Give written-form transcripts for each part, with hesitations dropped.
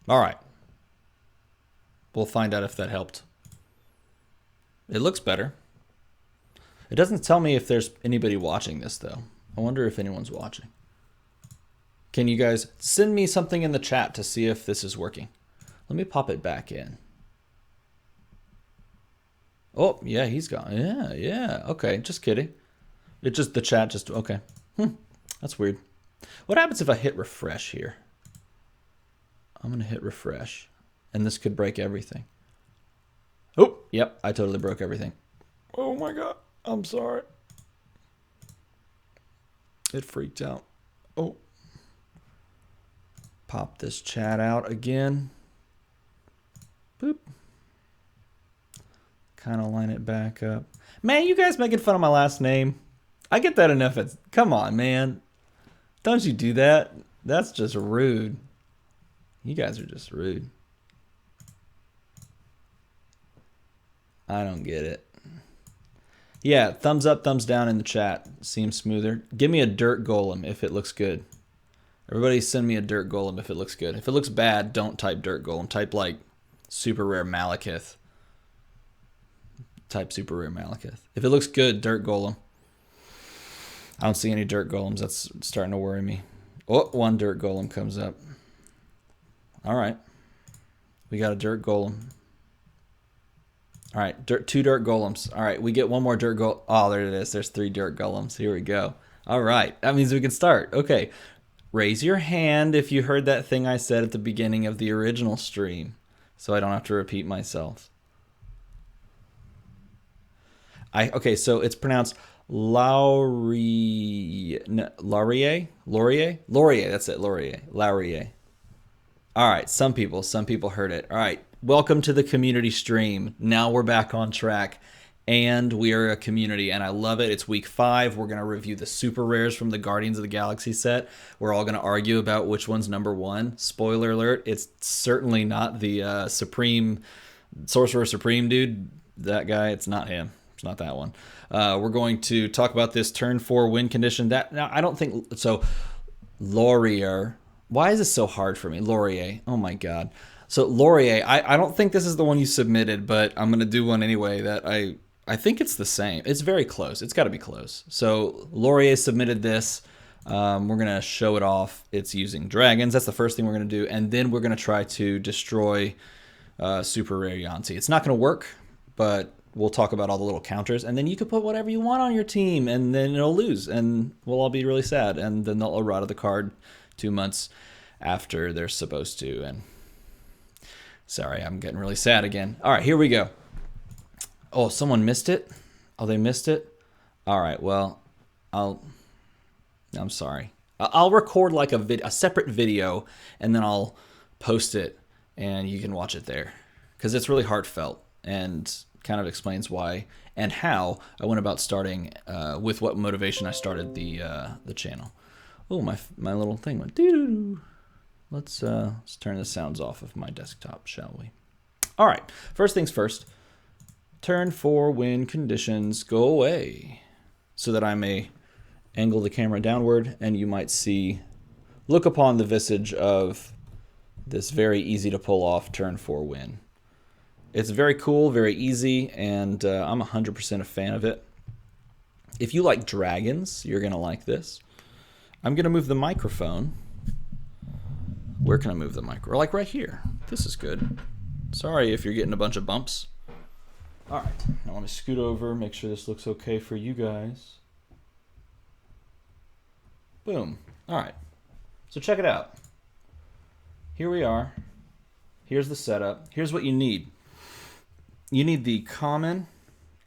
All right. We'll find out if that helped. It looks better. It doesn't tell me if there's anybody watching this, though. I wonder if anyone's watching. Can you guys send me something in the chat to see if this is working? Let me pop it back in. Oh, yeah, he's gone. Yeah. Okay, just kidding. It just, the chat just, okay. That's weird. What happens if I hit refresh here? I'm going to hit refresh. And this could break everything. Oh, yep, I totally broke everything. Oh my god, I'm sorry. It freaked out. Oh. Pop this chat out again. Boop. Kind of line it back up. Man, you guys making fun of my last name. I get that enough. Come on, man. Don't you do that? That's just rude. You guys are just rude. I don't get it. Yeah, thumbs up, thumbs down in the chat. Seems smoother. Give me a dirt golem if it looks good. Everybody send me a dirt golem if it looks good. If it looks bad, don't type dirt golem. Type like super rare Malekith. Type super rare Malekith. If it looks good, dirt golem. I don't see any dirt golems. That's starting to worry me. Oh, one dirt golem comes up. All right. We got a dirt golem. All right, two dirt golems. All right, we get one more dirt golem. Oh, there it is. There's 3 dirt golems. Here we go. All right, that means we can start. Okay, raise your hand if you heard that thing I said at the beginning of the original stream, so I don't have to repeat myself. Okay, so it's pronounced Laurier. That's it, Laurier. All right, some people heard it. All right, welcome to the community stream. Now we're back on track, and we are a community, and I love it. It's week 5. We're going to review the super rares from the Guardians of the Galaxy set. We're all going to argue about which one's number 1. Spoiler alert, it's certainly not the Sorcerer Supreme dude. That guy, it's not him. It's not that one. We're going to talk about this turn 4 win condition. Now, I don't think so. Laurier. Why is this so hard for me? Laurier. Oh my god. So Laurier, I don't think this is the one you submitted, but I'm going to do one anyway that I think it's the same. It's very close. It's got to be close. So Laurier submitted this. We're going to show it off. It's using dragons. That's the first thing we're going to do. And then we're going to try to destroy super rare Yuan-Ti. It's not going to work, but we'll talk about all the little counters. And then you can put whatever you want on your team, and then it'll lose. And we'll all be really sad. And then they'll errata the card 2 months after they're supposed to. And sorry, I'm getting really sad again. All right, here we go. Oh, someone missed it? Oh, they missed it? All right, well, I'm sorry. I'll record like a separate video, and then I'll post it, and you can watch it there. Because it's really heartfelt and kind of explains why and how I went about starting, with what motivation I started the channel. Oh, my little thing went doo-doo-doo. Let's turn the sounds off of my desktop, shall we? All right, first things first. Turn 4 win conditions go away, so that I may angle the camera downward and you might look upon the visage of this very easy to pull off turn 4 win. It's very cool, very easy, and I'm 100% a fan of it. If you like dragons, you're going to like this. I'm going to move the microphone. Where can I move the microphone? Like right here. This is good. Sorry if you're getting a bunch of bumps. All right. Now let me scoot over, make sure this looks okay for you guys. Boom. All right. So check it out. Here we are. Here's the setup. Here's what you need. You need the common.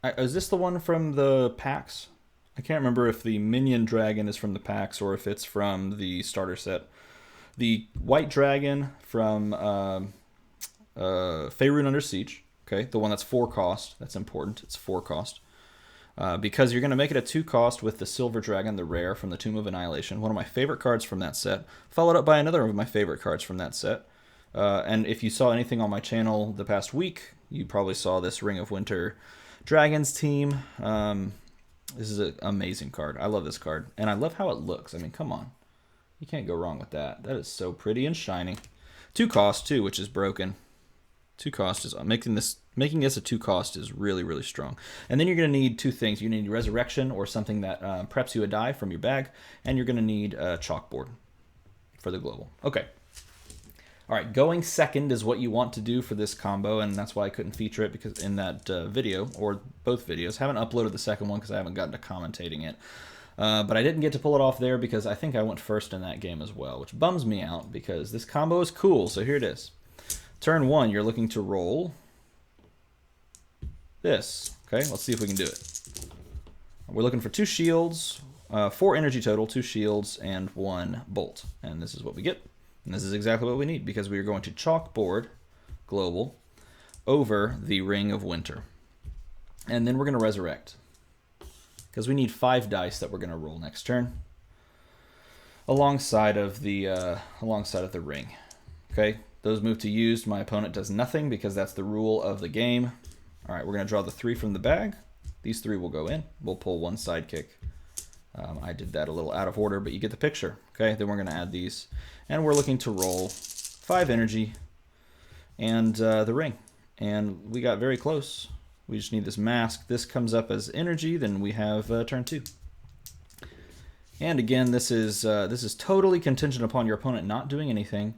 Is this the one from the packs? I can't remember if the minion dragon is from the packs or if it's from the starter set. The white dragon from Faerun Under Siege. Okay, the one that's 4 cost. That's important. It's 4 cost. Because you're going to make it a 2 cost with the silver dragon, the rare from the Tomb of Annihilation. One of my favorite cards from that set. Followed up by another of my favorite cards from that set. And if you saw anything on my channel the past week, you probably saw this Ring of Winter Dragons team. This is an amazing card. I love this card. And I love how it looks. I mean, come on. You can't go wrong with that. That is so pretty and shiny. 2 cost too, which is broken. 2 cost is making this a 2 cost is really, really strong. And then you're going to need 2 things. You need resurrection or something that preps you a die from your bag, and you're going to need a chalkboard for the global. Okay. All right, going second is what you want to do for this combo, and that's why I couldn't feature it because in that video, or both videos. Haven't uploaded the second one because I haven't gotten to commentating it. But I didn't get to pull it off there because I think I went first in that game as well, which bums me out because this combo is cool. So here it is. Turn 1, you're looking to roll this. Okay, let's see if we can do it. We're looking for 2 shields, 4 energy total, 2 shields, and 1 bolt. And this is what we get. And this is exactly what we need because we are going to chalkboard global over the Ring of Winter. And then we're going to resurrect because we need 5 dice that we're going to roll next turn alongside of the ring. Okay, those move to used. My opponent does nothing because that's the rule of the game. All right, we're going to draw the 3 from the bag. These 3 will go in. We'll pull 1 sidekick. I did that a little out of order, but you get the picture. Okay, then we're going to add these. And we're looking to roll 5 energy and the ring. And we got very close. We just need this mask. This comes up as energy, then we have turn 2. And again, this is totally contingent upon your opponent not doing anything,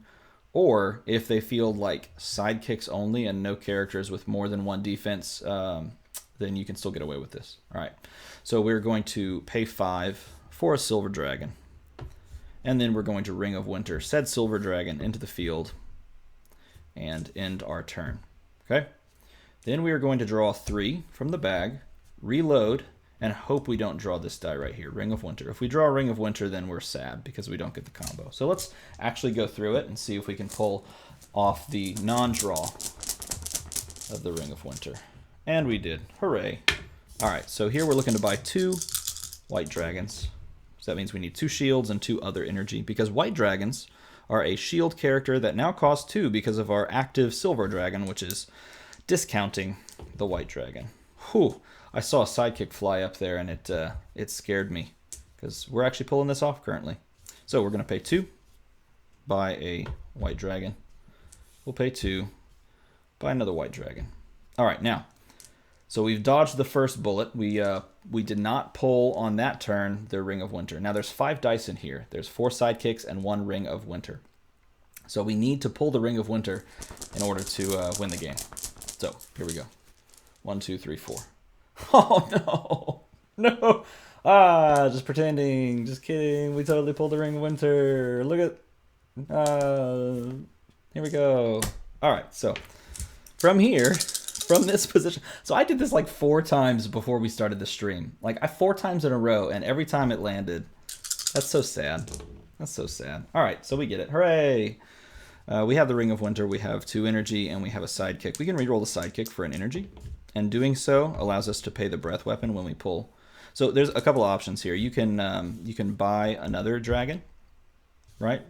or if they field like sidekicks only and no characters with more than 1 defense, then you can still get away with this. All right, so we're going to pay 5 for a silver dragon. And then we're going to Ring of Winter, said silver dragon into the field, and end our turn. Okay? Then we are going to draw 3 from the bag, reload, and hope we don't draw this die right here, Ring of Winter. If we draw Ring of Winter, then we're sad because we don't get the combo. So let's actually go through it and see if we can pull off the non-draw of the Ring of Winter. And we did. Hooray. All right, so here we're looking to buy 2 white dragons. So that means we need 2 shields and 2 other energy because white dragons are a shield character that now costs 2 because of our active silver dragon, which is discounting the white dragon. Whew, I saw a sidekick fly up there and it scared me because we're actually pulling this off currently. So we're going to pay 2, buy a white dragon. We'll pay 2, buy another white dragon. All right, now, so we've dodged the first bullet. We did not pull on that turn the Ring of Winter. Now there's 5 dice in here. There's 4 sidekicks and 1 Ring of Winter. So we need to pull the Ring of Winter in order to win the game. So here we go. 1, 2, 3, 4. Oh no, no! Just pretending. Just kidding. We totally pulled the Ring of Winter. Look at. Here we go. All right. So from here. From this position. So I did this like 4 times before we started the stream. Like 4 times in a row, and every time it landed. That's so sad. That's so sad. All right, so we get it. Hooray! We have the Ring of Winter, we have 2 energy, and we have a sidekick. We can reroll the sidekick for an energy, and doing so allows us to pay the breath weapon when we pull. So there's a couple of options here. You can buy another dragon, right?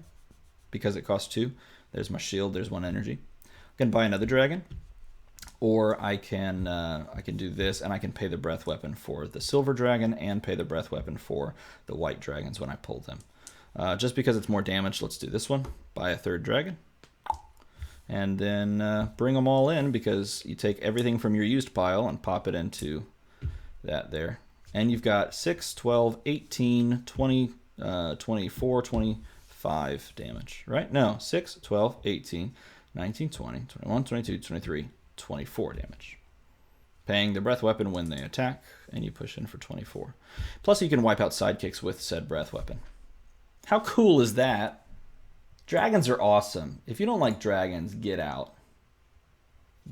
Because it costs 2. There's my shield. There's 1 energy. I can buy another dragon. Or I can do this, and I can pay the breath weapon for the silver dragon and pay the breath weapon for the white dragons when I pull them. Just because it's more damage, let's do this one. Buy a 3rd dragon. And then bring them all in because you take everything from your used pile and pop it into that there. And you've got 6, 12, 18, 20, 24, 25 damage, right? No, 6, 12, 18, 19, 20, 21, 22, 23, 24 damage. Paying the breath weapon when they attack, and you push in for 24. Plus you can wipe out sidekicks with said breath weapon. How cool is that? Dragons are awesome. If you don't like dragons, get out.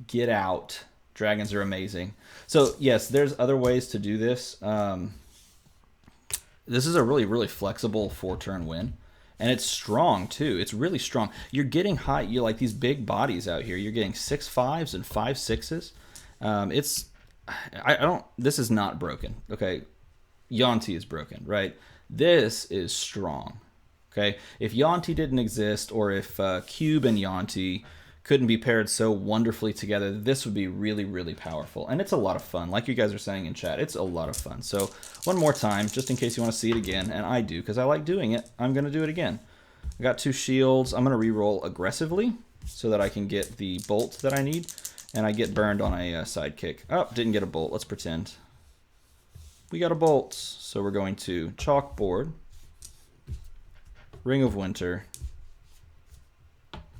Get out. Dragons are amazing. So yes, there's other ways to do this. This is a really, really flexible 4-turn win. And it's strong too. It's really strong. You're getting high. You're like these big bodies out here. You're getting 6 5s and 5 6s. This is not broken. Okay, Yuan-Ti is broken, right? This is strong. Okay, if Yuan-Ti didn't exist, or if Cube and Yuan-Ti couldn't be paired so wonderfully together, this would be really, really powerful. And it's a lot of fun. Like you guys are saying in chat, it's a lot of fun. So one more time, just in case you want to see it again, and I do, because I like doing it, I'm going to do it again. I got 2 shields. I'm going to reroll aggressively so that I can get the bolt that I need. And I get burned on a sidekick. Oh, didn't get a bolt. Let's pretend. We got a bolt. So we're going to chalkboard, Ring of Winter,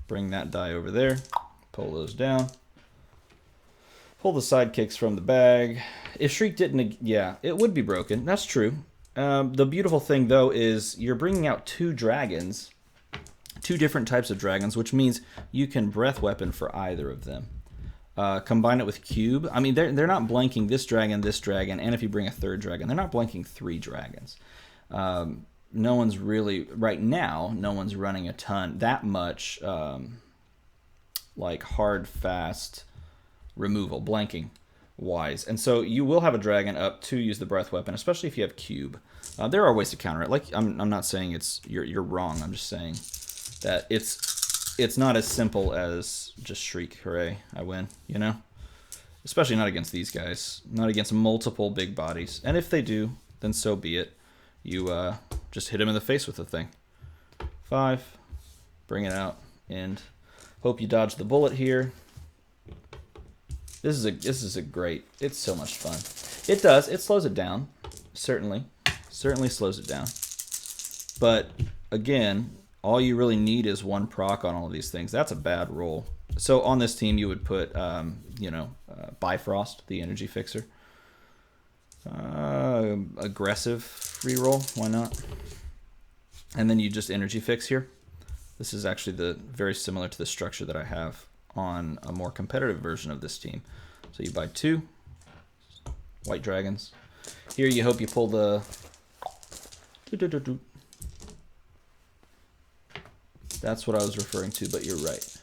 bring that die over there, pull those down, pull the sidekicks from the bag. If Shriek didn't, yeah, it would be broken. That's true. The beautiful thing, though, is you're bringing out 2 dragons, 2 different types of dragons, which means you can breath weapon for either of them. Combine it with cube. I mean, they're not blanking this dragon, and if you bring a 3rd dragon, they're not blanking 3 dragons. No one's really, right now, no one's running a ton, that much, like hard, fast removal, blanking wise. And so you will have a dragon up to use the breath weapon, especially if you have cube. There are ways to counter it. Like, I'm not saying you're wrong. I'm just saying that it's not as simple as just shriek, hooray, I win, you know? Especially not against these guys, not against multiple big bodies. And if they do, then so be it. You just hit him in the face with the thing. 5, bring it out, and hope you dodge the bullet here. This is a great. It's so much fun. It slows it down, certainly slows it down. But again, all you really need is 1 proc on all of these things. That's a bad roll. So on this team, you would put, Bifrost, the energy fixer. Aggressive reroll, why not? And then you just energy fix here. This is actually very similar to the structure that I have on a more competitive version of this team. So you buy 2 white dragons. Here you hope you pull the... That's what I was referring to, but you're right.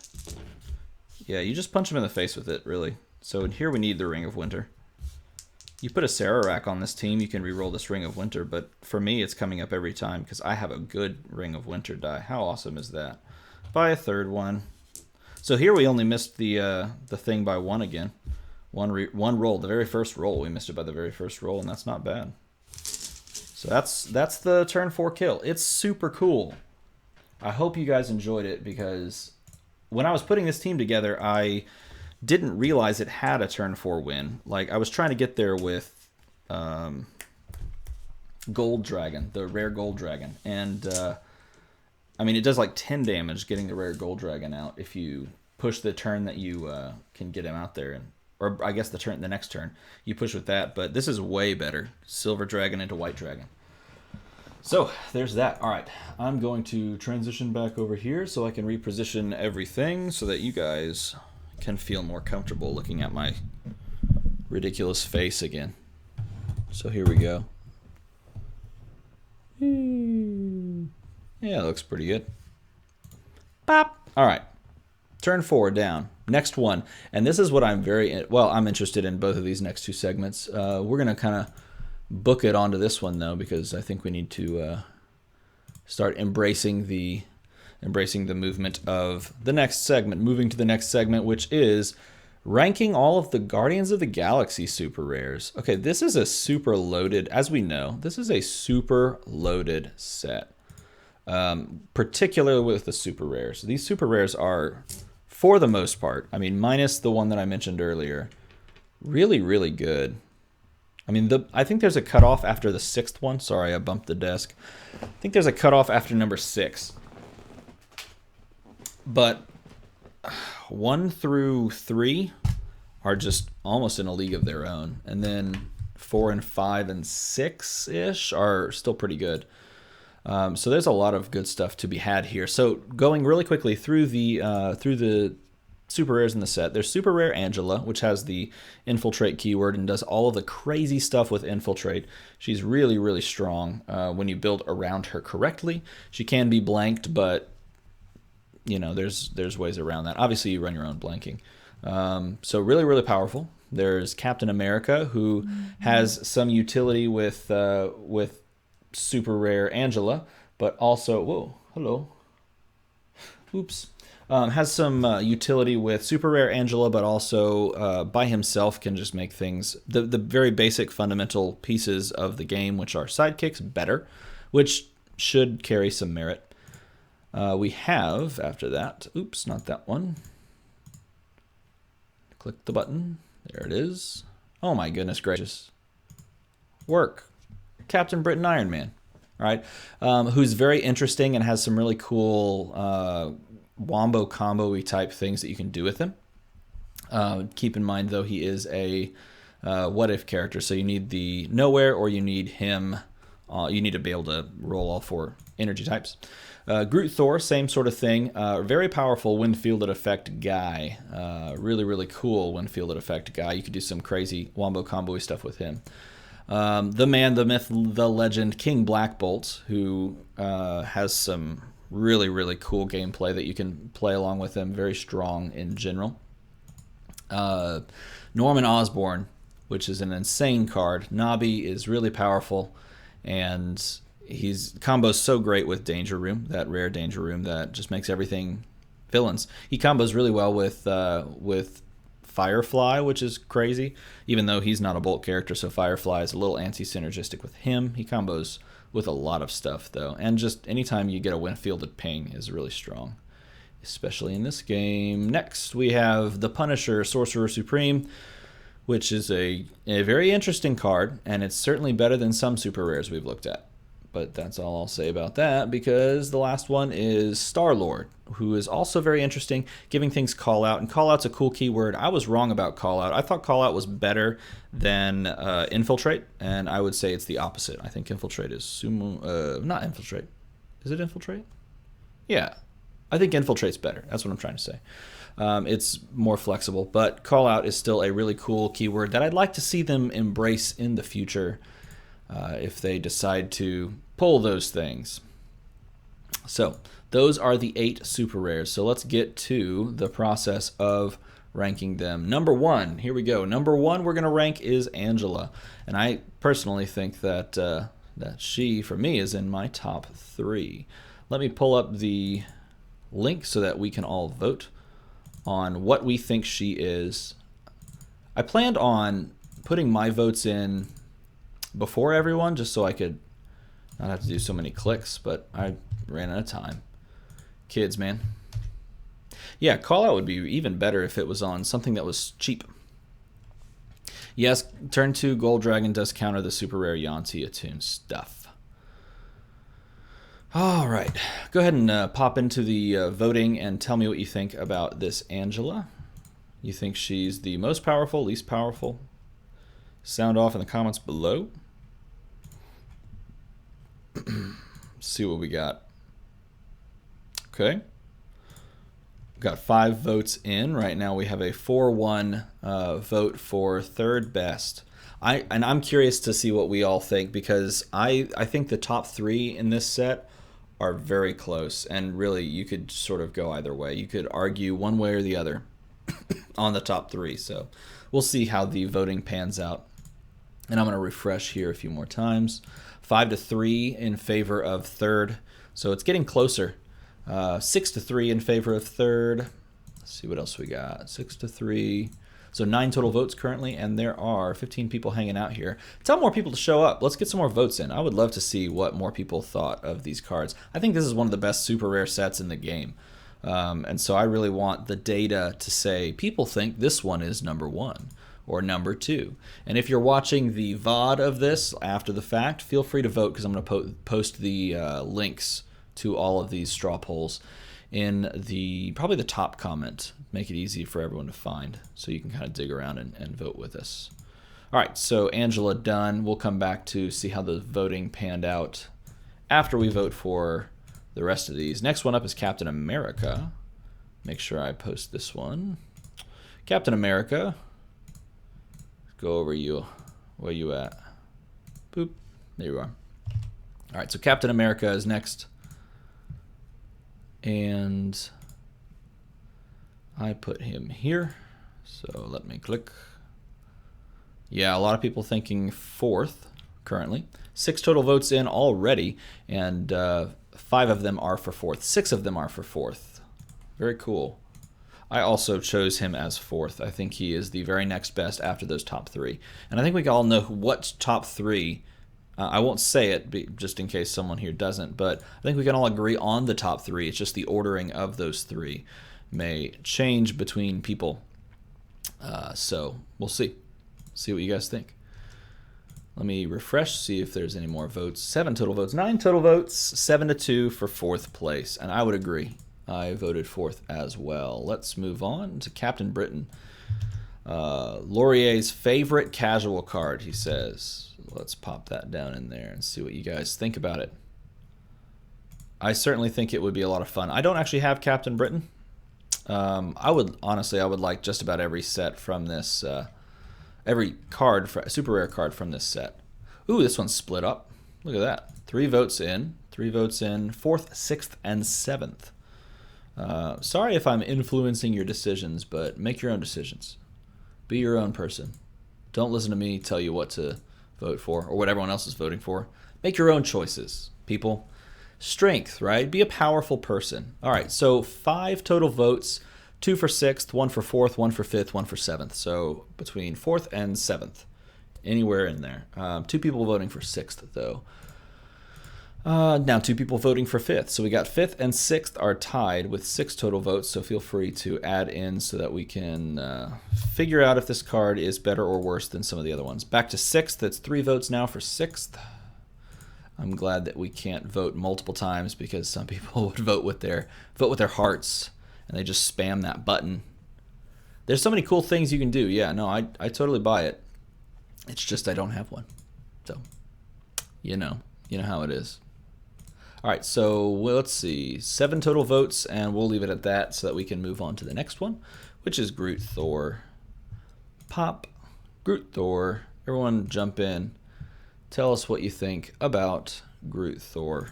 Yeah, you just punch him in the face with it, really. So in here we need the Ring of Winter. You put a Sararak on this team, you can reroll this Ring of Winter, but for me it's coming up every time because I have a good Ring of Winter die. How awesome is that? Buy a 3rd one. So here we only missed the thing by 1 again. One roll, the very first roll. We missed it by the very first roll, and that's not bad. So that's the turn 4 kill. It's super cool. I hope you guys enjoyed it because when I was putting this team together, I didn't realize it had a turn 4 win. Like, I was trying to get there with Gold Dragon, the rare Gold Dragon. And, I mean, it does like 10 damage getting the rare Gold Dragon out if you push the turn that you can get him out there. Or I guess the next turn, you push with that. But this is way better. Silver Dragon into White Dragon. So, there's that. All right, I'm going to transition back over here so I can reposition everything so that you guys can feel more comfortable looking at my ridiculous face again. So here we go. Yeah, it looks pretty good. Pop. All right, turn 4 down. Next one, and this is what I'm I'm interested in both of these next 2 segments. We're gonna kind of book it onto this one though, because I think we need to start embracing the movement of the next segment, moving to the next segment, which is ranking all of the Guardians of the Galaxy super rares. Okay, this is a super loaded, as we know, this is a super loaded set, particularly with the super rares. These super rares are, for the most part, I mean, minus the one that I mentioned earlier, really, really good. I mean, I think there's a cutoff after the 6th one. Sorry, I bumped the desk. I think there's a cutoff after number 6. But 1 through 3 are just almost in a league of their own. And then 4 and 5 and 6-ish are still pretty good. So there's a lot of good stuff to be had here. So going really quickly through the super rares in the set, there's super rare Angela, which has the infiltrate keyword and does all of the crazy stuff with infiltrate. She's really, really strong when you build around her correctly. She can be blanked, but you know, there's ways around that. Obviously, you run your own blanking. So really, really powerful. There's Captain America, who has some utility with super rare Angela, but also, whoa, hello, oops. Has some utility with super rare Angela, but also by himself can just make things, the very basic fundamental pieces of the game, which are sidekicks, better, which should carry some merit. We have, after that, oops, not that one. Click the button. There it is. Oh my goodness gracious. Work. Captain Britain Iron Man. All right. Who's very interesting and has some really cool wombo combo-y type things that you can do with him. Keep in mind, though, he is a what-if character, so you need the nowhere or you need him. You need to be able to roll all 4 energy types. Groot Thor, same sort of thing. Very powerful when fielded effect guy. Really, really cool when fielded effect guy. You could do some crazy wombo combo stuff with him. The man, the myth, the legend, King Black Bolt, who has some really, really cool gameplay that you can play along with him. Very strong in general. Norman Osborn, which is an insane card. Nabi is really powerful, and he's combos so great with Danger Room, that rare Danger Room that just makes everything villains. He combos really well with Firefly, which is crazy, even though he's not a Bolt character, so Firefly is a little anti-synergistic with him. He combos with a lot of stuff, though, and just anytime you get a win-fielded ping is really strong, especially in this game. Next, we have the Punisher, Sorcerer Supreme, which is a very interesting card, and it's certainly better than some super rares we've looked at. But that's all I'll say about that, because the last one is Star-Lord, who is also very interesting, giving things call-out. And call-out's a cool keyword. I was wrong about call-out. I thought call-out was better than infiltrate, and I would say it's the opposite. I think infiltrate is not infiltrate. Is it infiltrate? Yeah. I think infiltrate's better. That's what I'm trying to say. It's more flexible, but call-out is still a really cool keyword that I'd like to see them embrace in the future if they decide to pull those things. So those are the 8 super rares. So let's get to the process of ranking them. Number 1, here we go. Number 1 we're going to rank is Angela, and I personally think that that she, for me, is in my top 3. Let me pull up the link so that we can all vote on what we think she is. I planned on putting my votes in before everyone just so I could not have to do so many clicks, but I ran out of time. Kids, man. Yeah, call out would be even better if it was on something that was cheap. Yes, turn 2 Gold Dragon does counter the super rare Yuan-Ti attune stuff. All right, go ahead and pop into the voting and tell me what you think about this Angela. You think she's the most powerful, least powerful? Sound off in the comments below. See what we got. Okay. Got 5 votes in. Right now we have a 4-1 vote for third best. I'm curious to see what we all think, because I think the top 3 in this set are very close, and really you could sort of go either way. You could argue one way or the other on the top 3. So we'll see how the voting pans out. And I'm going to refresh here a few more times. 5-3 in favor of third. So it's getting closer. 6-3 in favor of third. Let's see what else we got. 6-3. So 9 total votes currently, and there are 15 people hanging out here. Tell more people to show up. Let's get some more votes in. I would love to see what more people thought of these cards. I think this is one of the best super rare sets in the game. And so I really want the data to say people think this one is number 1 or number 2. And if you're watching the VOD of this after the fact, feel free to vote, because I'm going to post the links to all of these straw polls in probably the top comment. Make it easy for everyone to find, so you can kind of dig around and vote with us. All right, so Angela done. We'll come back to see how the voting panned out after we vote for the rest of these. Next one up is Captain America. Make sure I post this one. Captain America. Go over you. Where you at? Boop. There you are. All right, so Captain America is next. And I put him here. So let me click. Yeah, a lot of people thinking 4th currently. 6 total votes in already, and 5 of them are for 4th. 6 of them are for 4th. Very cool. I also chose him as 4th. I think he is the very next best after those top 3. And I think we all know what top 3 I won't say it just in case someone here doesn't, but I think we can all agree on the top three. It's just the ordering of those three may change between people. So we'll see. See what you guys think. Let me refresh, see if there's any more votes. 7 total votes, 9 total votes, 7-2 for 4th place. And I would agree. I voted 4th as well. Let's move on to Captain Britain. Laurier's favorite casual card, he says. Let's pop that down in there and see what you guys think about it. I certainly think it would be a lot of fun. I don't actually have Captain Britain. I would like just about every set from this, every card, super rare card from this set. Ooh, this one's split up. Look at that. 3 votes in, 4th, 6th, and 7th. Sorry if I'm influencing your decisions, but make your own decisions. Be your own person. Don't listen to me tell you what to vote for or what everyone else is voting for. Make your own choices, people. Strength, right? Be a powerful person. All right, so 5 total votes, 2 for 6th, 1 for 4th, 1 for 5th, 1 for 7th. So between 4th and 7th, anywhere in there. 2 people voting for 6th, though. Now 2 people voting for 5th. So we got 5th and 6th are tied with 6 total votes, so feel free to add in so that we can figure out if this card is better or worse than some of the other ones. Back to 6th, that's 3 votes now for 6th. I'm glad that we can't vote multiple times because some people would vote with their hearts and they just spam that button. There's so many cool things you can do. Yeah, no, I totally buy it. It's just I don't have one. So, you know how it is. All right, so let's see. 7 total votes, and we'll leave it at that so that we can move on to the next one, which is Groot Thor. Pop, Groot Thor. Everyone jump in. Tell us what you think about Groot Thor.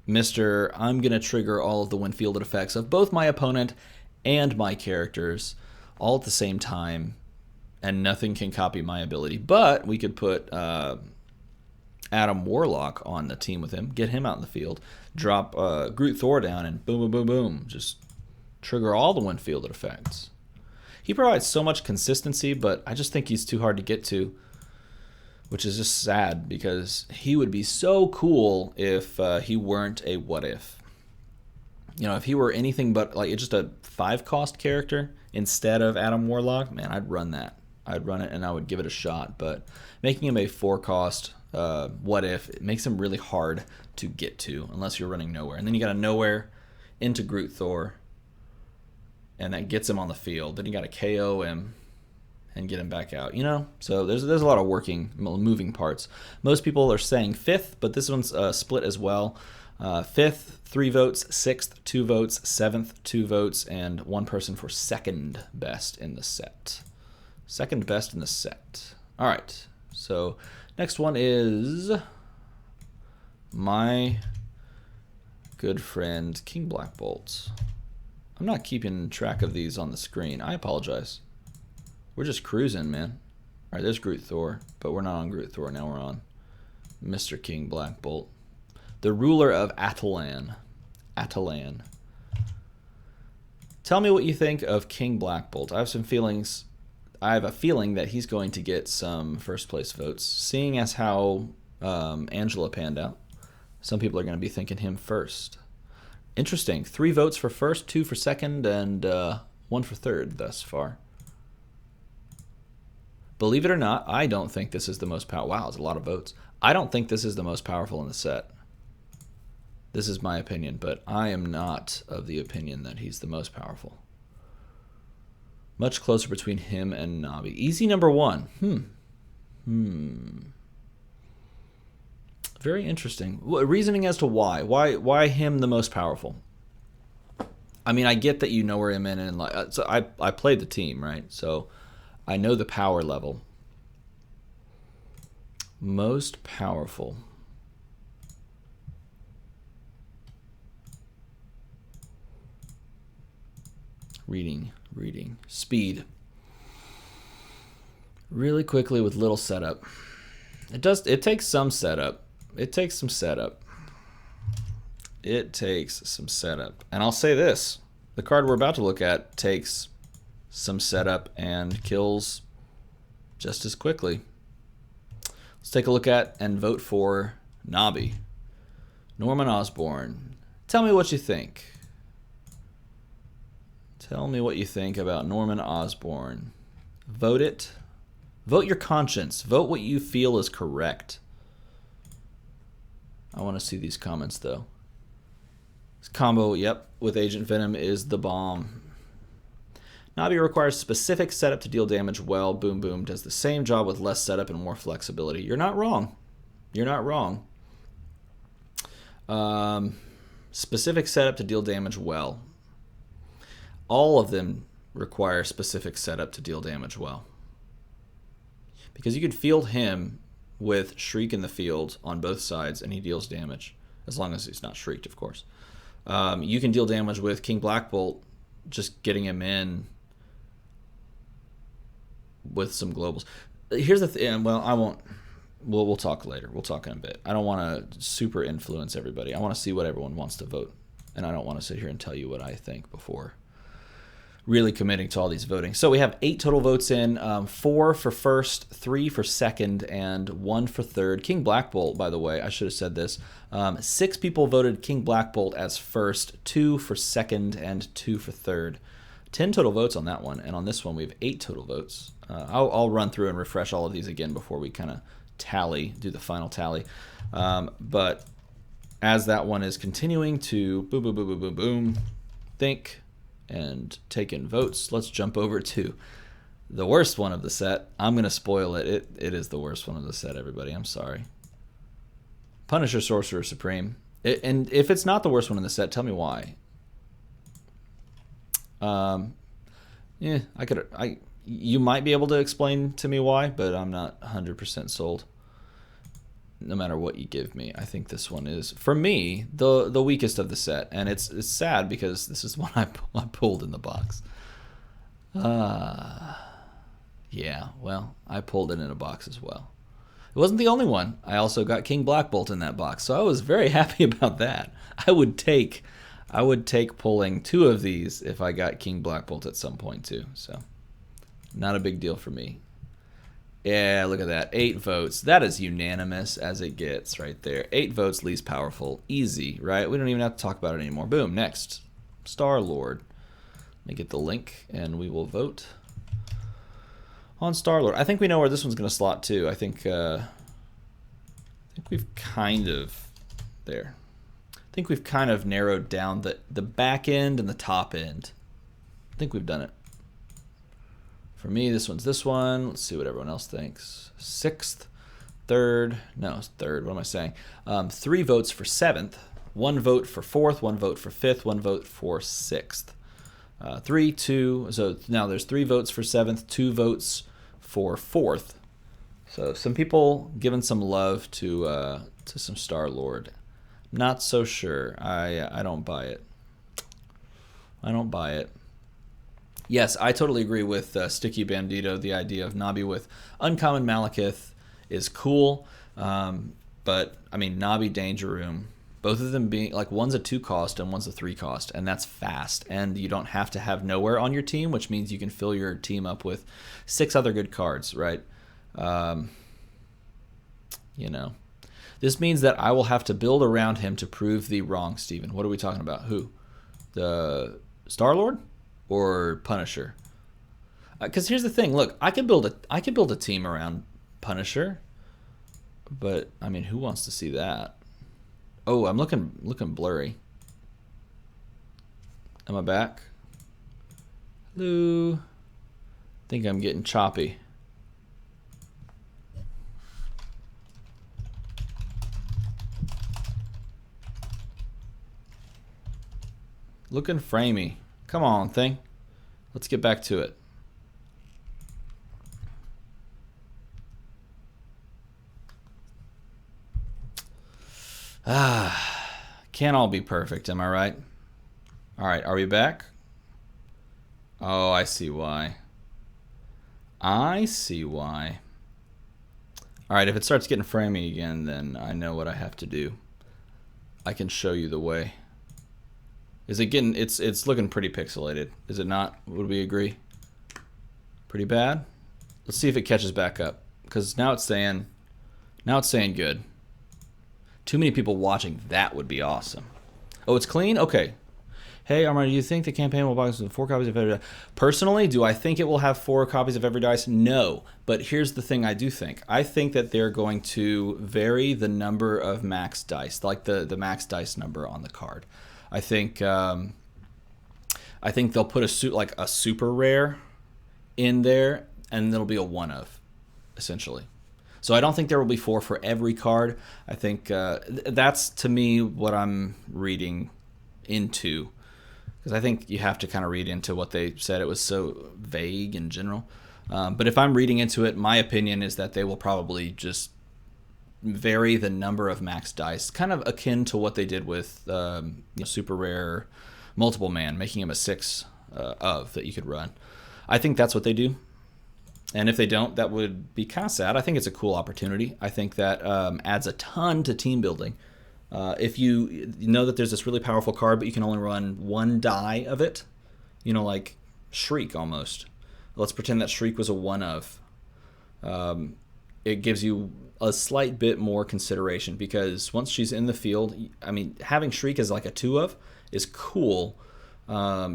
Mr. I'm going to trigger all of the when-fielded effects of both my opponent and my characters all at the same time, and nothing can copy my ability. But we could put Adam Warlock on the team with him, get him out in the field, drop Groot Thor down, and boom, boom, boom, boom. Just trigger all the when-fielded effects. He provides so much consistency, but I just think he's too hard to get to, which is just sad because he would be so cool if he weren't a what if. You know, if he were anything but like just a 5-cost character instead of Adam Warlock, man, I'd run that. I'd run it and I would give it a shot. But making him a 4-cost what if, it makes him really hard to get to unless you're running nowhere. And then you got to nowhere into Groot Thor, and that gets him on the field. Then you got to KO him and get him back out, you know? So there's a lot of moving parts. Most people are saying 5th, but this one's split as well. 5th, 3 votes, 6th, 2 votes, 7th, 2 votes, and 1 person for 2nd best in the set. 2nd best in the set. All right, so next one is my good friend King Black Bolt. I'm not keeping track of these on the screen. I apologize. We're just cruising, man. All right, there's Groot Thor, but we're not on Groot Thor. Now we're on Mr. King Black Bolt, the ruler of Atalan. Atalan. Tell me what you think of King Black Bolt. I have some feelings. I have a feeling that he's going to get some first place votes, seeing as how Angela panned out. Some people are going to be thinking him first. Interesting. 3 votes for first, 2 for second, and 1 for third thus far. Believe it or not, I don't think this is the most powerful. Wow, it's a lot of votes. I don't think this is the most powerful in the set. This is my opinion, but I am not of the opinion that he's the most powerful. Much closer between him and Navi. Easy number 1. Very interesting. Reasoning as to why. Why him the most powerful? I mean, I get that you know where I'm in, and like, so I played the team, right? So I know the power level. Most powerful. Reading. Speed. Really quickly with little setup. It takes some setup. It takes some setup. And I'll say this. The card we're about to look at takes some setup and kills just as quickly. Let's take a look at and vote for Nobby. Norman Osborn. Tell me what you think. Tell me what you think about Norman Osborn. Vote it. Vote your conscience. Vote what you feel is correct. I want to see these comments, though. This combo, yep, with Agent Venom is the bomb. Nobby requires specific setup to deal damage well. Boom Boom does the same job with less setup and more flexibility. You're not wrong. You're not wrong. Specific setup to deal damage well. All of them require specific setup to deal damage well. Because you can field him with Shriek in the field on both sides, and he deals damage. As long as he's not shrieked, of course. You can deal damage with King Black Bolt, just getting him in with some globals. Here's the thing. Well, I won't. We'll talk later. We'll talk in a bit. I don't want to super influence everybody. I want to see what everyone wants to vote, and I don't want to sit here and tell you what I think before really committing to all these voting. So we have 8 total votes in, 4 for first, 3 for second, and 1 for third. King Black Bolt, by the way, I should have said this. 6 people voted King Black Bolt as first, 2 for second, and 2 for third. 10 total votes on that one, and on this one we have 8 total votes. I'll run through and refresh all of these again before we kind of do the final tally. But as that one is continuing to boom, boom, boom, boom, boom, boom, think and take in votes, let's jump over to the worst one of the set. I'm going to spoil it. It is the worst one of the set, everybody. I'm sorry. Punisher Sorcerer Supreme. And if it's not the worst one in the set, tell me why. Yeah, you might be able to explain to me why, but I'm not 100% sold. No matter what you give me, I think this one is, for me, the weakest of the set, and it's sad because this is one I pulled in the box. Yeah, well, I pulled it in a box as well. It wasn't the only one. I also got King Black Bolt in that box, so I was very happy about that. I would take pulling 2 of these if I got King Black Bolt at some point too. So, not a big deal for me. Yeah, look at that. 8 votes. That is unanimous as it gets right there. 8 votes, least powerful. Easy, right? We don't even have to talk about it anymore. Boom, next. Star-Lord. Let me get the link, and we will vote on Star-Lord. I think we know where this one's going to slot, too. I think we've kind of... There. I think we've kind of narrowed down the back end and the top end. I think we've done it. For me, this one's this one. Let's see what everyone else thinks. 6th, 3rd. No, it's 3rd. What am I saying? 3 votes for 7th. 1 vote for 4th. 1 vote for 5th. 1 vote for 6th. 3, 2. So now there's 3 votes for 7th. 2 votes for 4th. So some people giving some love to some Star-Lord. Not so sure. I don't buy it. I don't buy it. Yes, I totally agree with Sticky Bandito. The idea of Nobby with Uncommon Malekith is cool. But, I mean, Nobby Danger Room, both of them being, like, one's a 2 cost and one's a 3 cost, and that's fast. And you don't have to have Nowhere on your team, which means you can fill your team up with 6 other good cards, right? You know. This means that I will have to build around him to prove thee wrong, Steven. What are we talking about? Who? The Star-Lord? Or Punisher? Because here's the thing. Look, I could build a team around Punisher, but I mean, who wants to see that? Oh, I'm looking blurry. Am I back? Hello. I think I'm getting choppy. Looking framey. Come on, thing. Let's get back to it. Can't all be perfect, am I right? All right, are we back? Oh, I see why. I see why. All right, if it starts getting framey again, then I know what I have to do. I can show you the way. Is it getting, it's looking pretty pixelated. Is it not? Would we agree? Pretty bad? Let's see if it catches back up. Because now it's saying Now it's saying good. Too many people watching. That would be awesome. Oh, it's clean? Okay. Hey, Armand, do you think the campaign will box with 4 copies of every dice? Personally, do I think it will have 4 copies of every dice? No. But here's the thing I do think. I think that they're going to vary the number of max dice, like the max dice number on the card. I think they'll put a super rare in there, and it'll be a one of, essentially. So I don't think there will be 4 for every card. I think that's, to me, what I'm reading into. Because I think you have to kind of read into what they said. It was so vague in general. But if I'm reading into it, my opinion is that they will probably just vary the number of max dice, kind of akin to what they did with super rare multiple man, making him a 6 that you could run. I think that's what they do. And if they don't, that would be kind of sad. I think it's a cool opportunity. I think that adds a ton to team building. If you know that there's this really powerful card, but you can only run 1 die of it, like Shriek almost. Let's pretend that Shriek was a 1 of. It gives you a slight bit more consideration because once she's in the field, I mean, having Shriek as like a 2 of is cool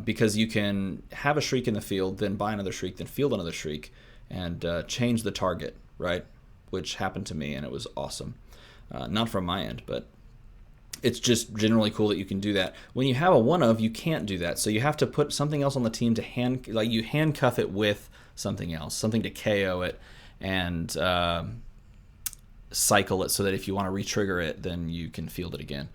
because you can have a Shriek in the field, then buy another Shriek, then field another Shriek, and change the target, right? Which happened to me, and it was awesome. Not from my end, but it's just generally cool that you can do that. When you have a 1 of, you can't do that. So you have to put something else on the team to you handcuff it with something else, something to KO it and cycle it so that if you want to re-trigger it, then you can field it again.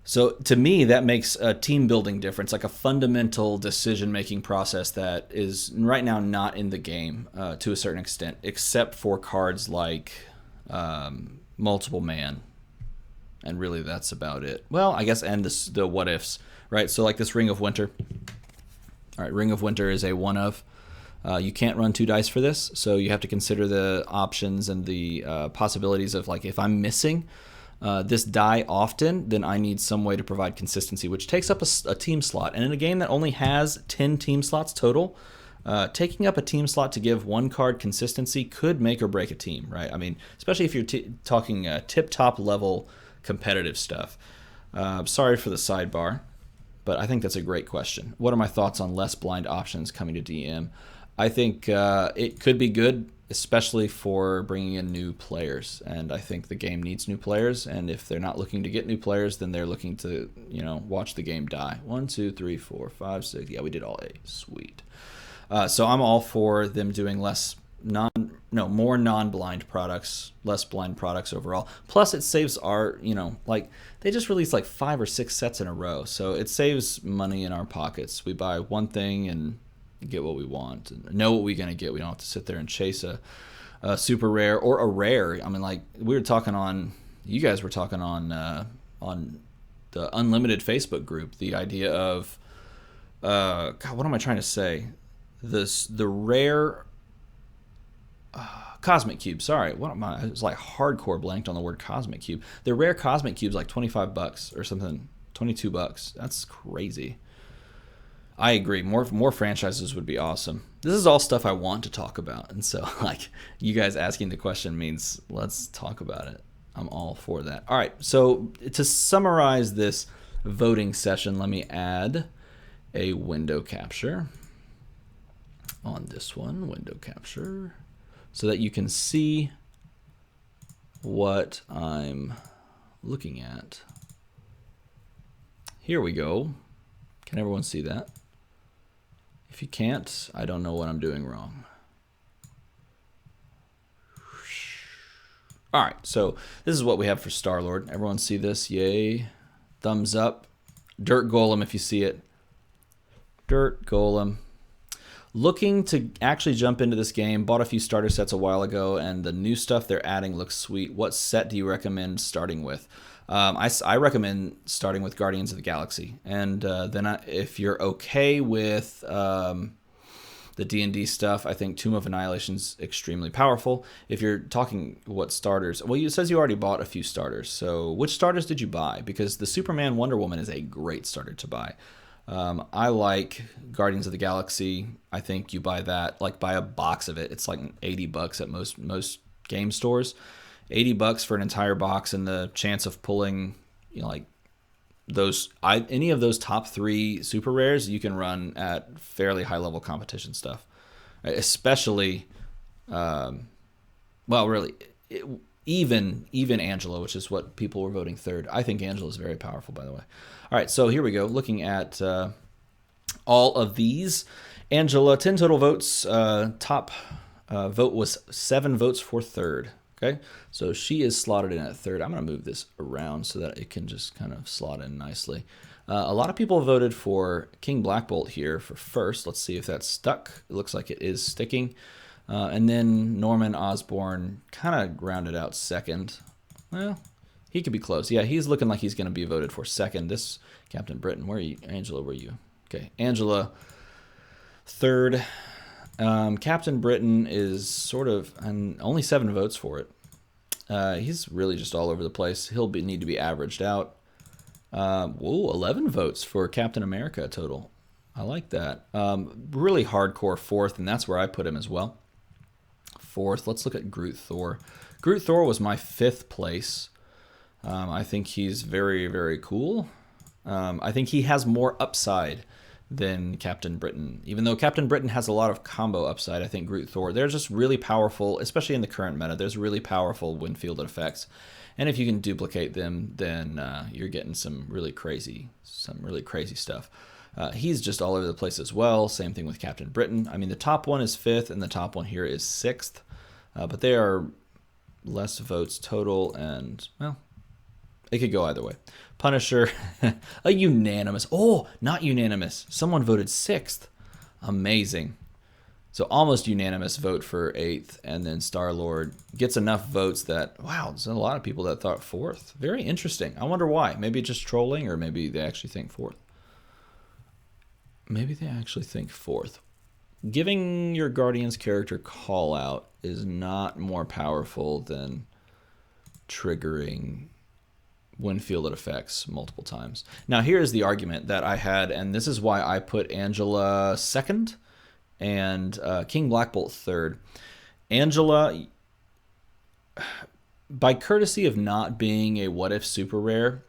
So to me, that makes a team building difference, like a fundamental decision-making process that is right now not in the game to a certain extent, except for cards like multiple man. And really, that's about it. Well, I guess, and the what ifs, right? So like this Ring of Winter. All right, Ring of Winter is a 1 of. You can't run 2 dice for this, so you have to consider the options and the possibilities of, like, if I'm missing this die often, then I need some way to provide consistency, which takes up a team slot. And in a game that only has 10 team slots total, taking up a team slot to give 1 card consistency could make or break a team, right? I mean, especially if you're talking tip-top level competitive stuff. Sorry for the sidebar, but I think that's a great question. What are my thoughts on less blind options coming to DM? I think it could be good, especially for bringing in new players. And I think the game needs new players. And if they're not looking to get new players, then they're looking to, watch the game die. 1, 2, 3, 4, 5, 6. Yeah, we did all A. Sweet. So I'm all for them doing more non-blind products, less blind products overall. Plus, it saves our, they just released like 5 or 6 sets in a row. So it saves money in our pockets. We buy one thing and get what we want and know what we're going to get. We don't have to sit there and chase a super rare or a rare. I mean, like you guys were talking on the Unlimited Facebook group, the idea of, God, what am I trying to say? The rare Cosmic Cube. Sorry, what am I? It's like hardcore blanked on the word Cosmic Cube. The rare Cosmic Cube's like $25 or something, $22. That's crazy. I agree. More franchises would be awesome. This is all stuff I want to talk about, and so like you guys asking the question means let's talk about it. I'm all for that. All right. So to summarize this voting session, let me add a window capture on this one. Window capture. So that you can see what I'm looking at. Here we go. Can everyone see that? If you can't, I don't know what I'm doing wrong. All right, so this is what we have for Star-Lord. Everyone see this? Yay. Thumbs up. Dirt Golem if you see it. Dirt Golem. Looking to actually jump into this game. Bought a few starter sets a while ago, and the new stuff they're adding looks sweet. What set do you recommend starting with? I recommend starting with Guardians of the Galaxy. And then if you're okay with the D&D stuff, I think Tomb of Annihilation's extremely powerful. If you're talking what starters, well, it says you already bought a few starters. So which starters did you buy? Because the Superman Wonder Woman is a great starter to buy. I like Guardians of the Galaxy. I think you buy that, like buy a box of it. It's like $80 at most game stores. $80 for an entire box, and the chance of pulling, like any of those top 3 super rares, you can run at fairly high level competition stuff, right? Especially, really, even Angela, which is what people were voting third. I think Angela is very powerful, by the way. All right, so here we go. Looking at all of these, Angela, 10 total votes. Top vote was 7 votes for third. Okay, so she is slotted in at third. I'm going to move this around so that it can just kind of slot in nicely. A lot of people voted for King Black Bolt here for first. Let's see if that's stuck. It looks like it is sticking. And then Norman Osborn kind of rounded out second. Well, he could be close. Yeah, he's looking like he's going to be voted for second. This Captain Britain, where are you? Angela, where are you? Okay, Angela, third. Captain Britain is sort of, and only 7 votes for it. He's really just all over the place. He'll need to be averaged out. 11 votes for Captain America total. I like that. Really hardcore fourth, and that's where I put him as well. Fourth, let's look at Groot Thor. Groot Thor was my 5th place. I think he's very, very cool. I think he has more upside than Captain Britain. Even though Captain Britain has a lot of combo upside, I think Groot Thor, they're just really powerful, especially in the current meta. There's really powerful wind-fielded effects. And if you can duplicate them, then you're getting some really crazy stuff. He's just all over the place as well. Same thing with Captain Britain. I mean, the top one is 5th, and the top one here is 6th. But they are less votes total, and, well, it could go either way. Punisher, a unanimous. Oh, not unanimous. Someone voted 6th. Amazing. So almost unanimous vote for 8th, and then Star-Lord gets enough votes that, wow, there's a lot of people that thought 4th. Very interesting. I wonder why. Maybe just trolling, or maybe they actually think 4th. Maybe they actually think 4th. Giving your Guardian's character call out is not more powerful than triggering wind-fielded effects multiple times. Now, here's the argument that I had, and this is why I put Angela 2nd and King Black Bolt 3rd. Angela, by courtesy of not being a what-if super rare,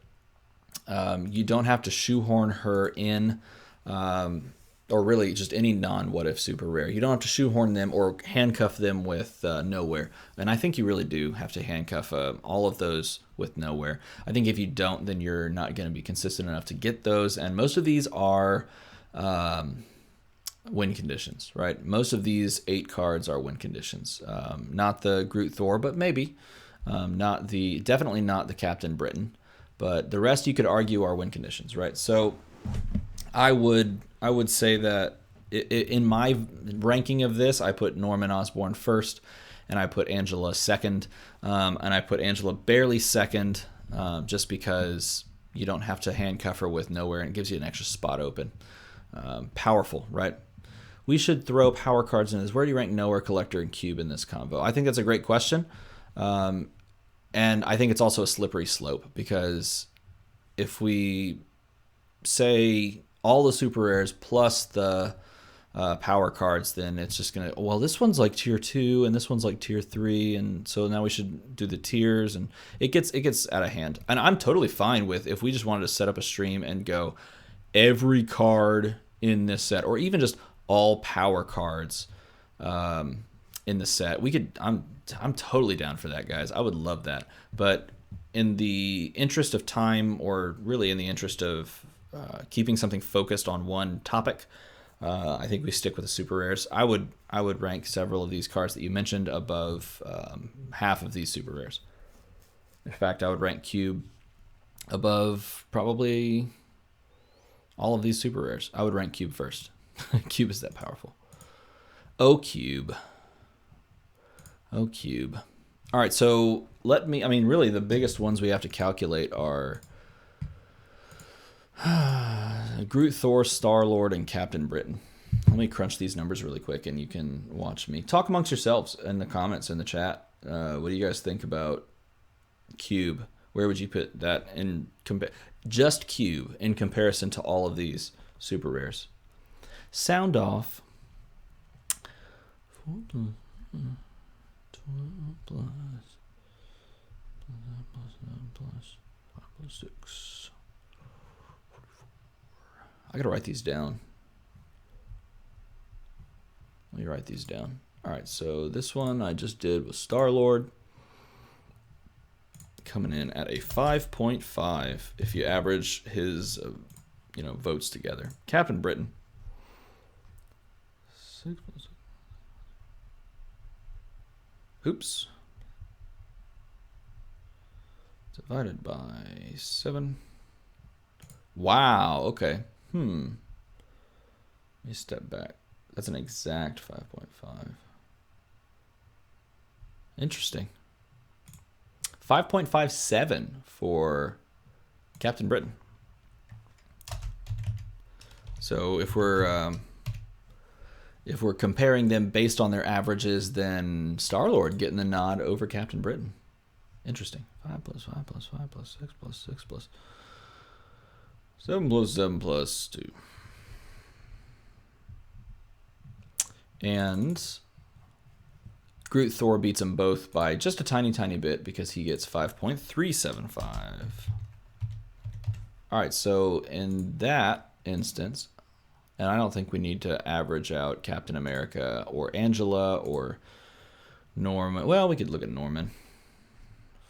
you don't have to shoehorn her in, or really just any non-what-if super rare. You don't have to shoehorn them or handcuff them with nowhere. And I think you really do have to handcuff all of those with nowhere. I think if you don't, then you're not going to be consistent enough to get those. And most of these are win conditions, right? Most of these 8 cards are win conditions. Not the Groot Thor, but maybe. Definitely not the Captain Britain. But the rest you could argue are win conditions, right? So I would say that in my ranking of this, I put Norman Osborn first, and I put Angela second, and I put Angela barely second, just because you don't have to handcuff her with nowhere, and it gives you an extra spot open. Powerful, right? We should throw power cards in this. Where do you rank Nowhere, Collector, and Cube in this combo? I think that's a great question, and I think it's also a slippery slope, because if we say all the super rares plus the power cards, then it's just gonna, well, this one's like tier 2 and this one's like tier 3, and so now we should do the tiers, and it gets out of hand. And I'm totally fine with if we just wanted to set up a stream and go every card in this set, or even just all power cards in the set. We could. I'm totally down for that, guys. I would love that. But in the interest of time, or really in the interest of keeping something focused on one topic, I think we stick with the super rares. I would rank several of these cards that you mentioned above half of these super rares. In fact, I would rank Cube above probably all of these super rares. I would rank Cube first. Cube is that powerful. Oh, Cube. Oh, Cube. All right, so really the biggest ones we have to calculate are Groot, Thor, Star-Lord, and Captain Britain. Let me crunch these numbers really quick, and you can watch me. Talk amongst yourselves in the comments, in the chat. What do you guys think about Cube? Where would you put that in just Cube in comparison to all of these super rares? Sound off. 6. I gotta write these down. Let me write these down. All right, so this one I just did was Star-Lord. Coming in at a 5.5 if you average his, votes together. Captain Britain. 6 plus. Oops. Divided by 7. Wow, okay. Let me step back. That's an exact 5.5. Interesting. 5.57 for Captain Britain. So if we're comparing them based on their averages, then Star-Lord getting the nod over Captain Britain. Interesting. 5 plus 5 plus 5 plus 6 plus 6 plus 7 plus 7 plus 2. And Groot Thor beats them both by just a tiny, tiny bit because he gets 5.375. All right, so in that instance, and I don't think we need to average out Captain America or Angela or Norman. Well, we could look at Norman.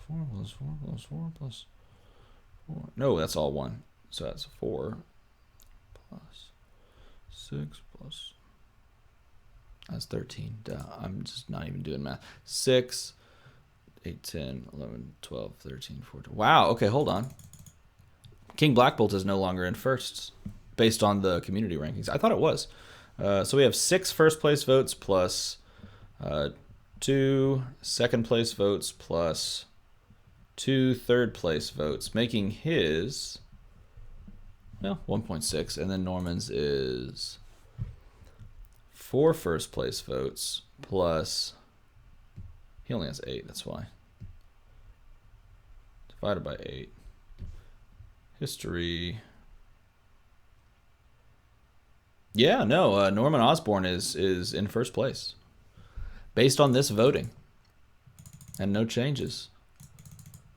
4 plus 4 plus 4 plus 4. No, that's all 1. So that's 4 plus 6 plus. That's 13. Duh, I'm just not even doing math. 6, 8, 10, 11, 12, 13, 14. Wow, okay, hold on. King Black Bolt is no longer in firsts based on the community rankings. I thought it was. So we have 6 first place votes plus 2 second place votes plus 2 third place votes, making his, 1.6. And then Norman's is 4 first place votes plus, he only has 8, that's why. Divided by 8. History. Yeah, no, Norman Osborn is in first place based on this voting and no changes.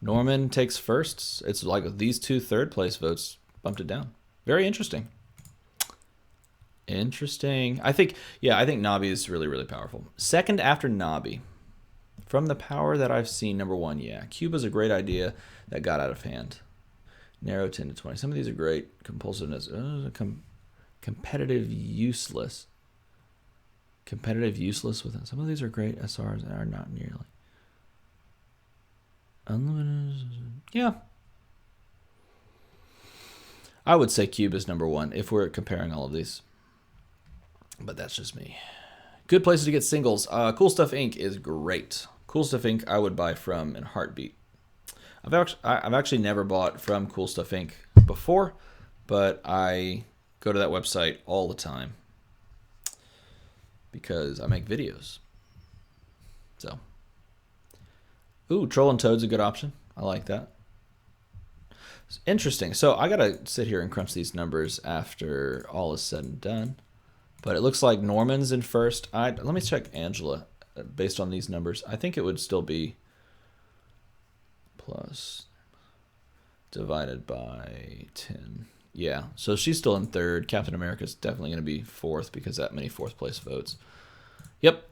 Norman takes firsts. It's like these 2 third place votes bumped it down. Very interesting. Interesting. I think Nabi is really, really powerful. Second after Nabi, from the power that I've seen, number 1, yeah, Cuba's a great idea that got out of hand. Narrow 10 to 20. Some of these are great. Compulsiveness. Competitive useless. Competitive useless with it. Some of these are great SRs that are not nearly. Unlimited. Yeah. I would say Cube is number 1 if we're comparing all of these. But that's just me. Good places to get singles. Cool Stuff Inc. is great. Cool Stuff Inc. I would buy from in a heartbeat. I've actually never bought from Cool Stuff Inc. before, but I go to that website all the time because I make videos. So, ooh, Troll and Toad's a good option. I like that. It's interesting. So I gotta sit here and crunch these numbers after all is said and done. But it looks like Norman's in first. Let me check Angela based on these numbers. I think it would still be plus divided by 10. Yeah, so she's still in third. Captain America's definitely going to be fourth because that many fourth place votes. Yep.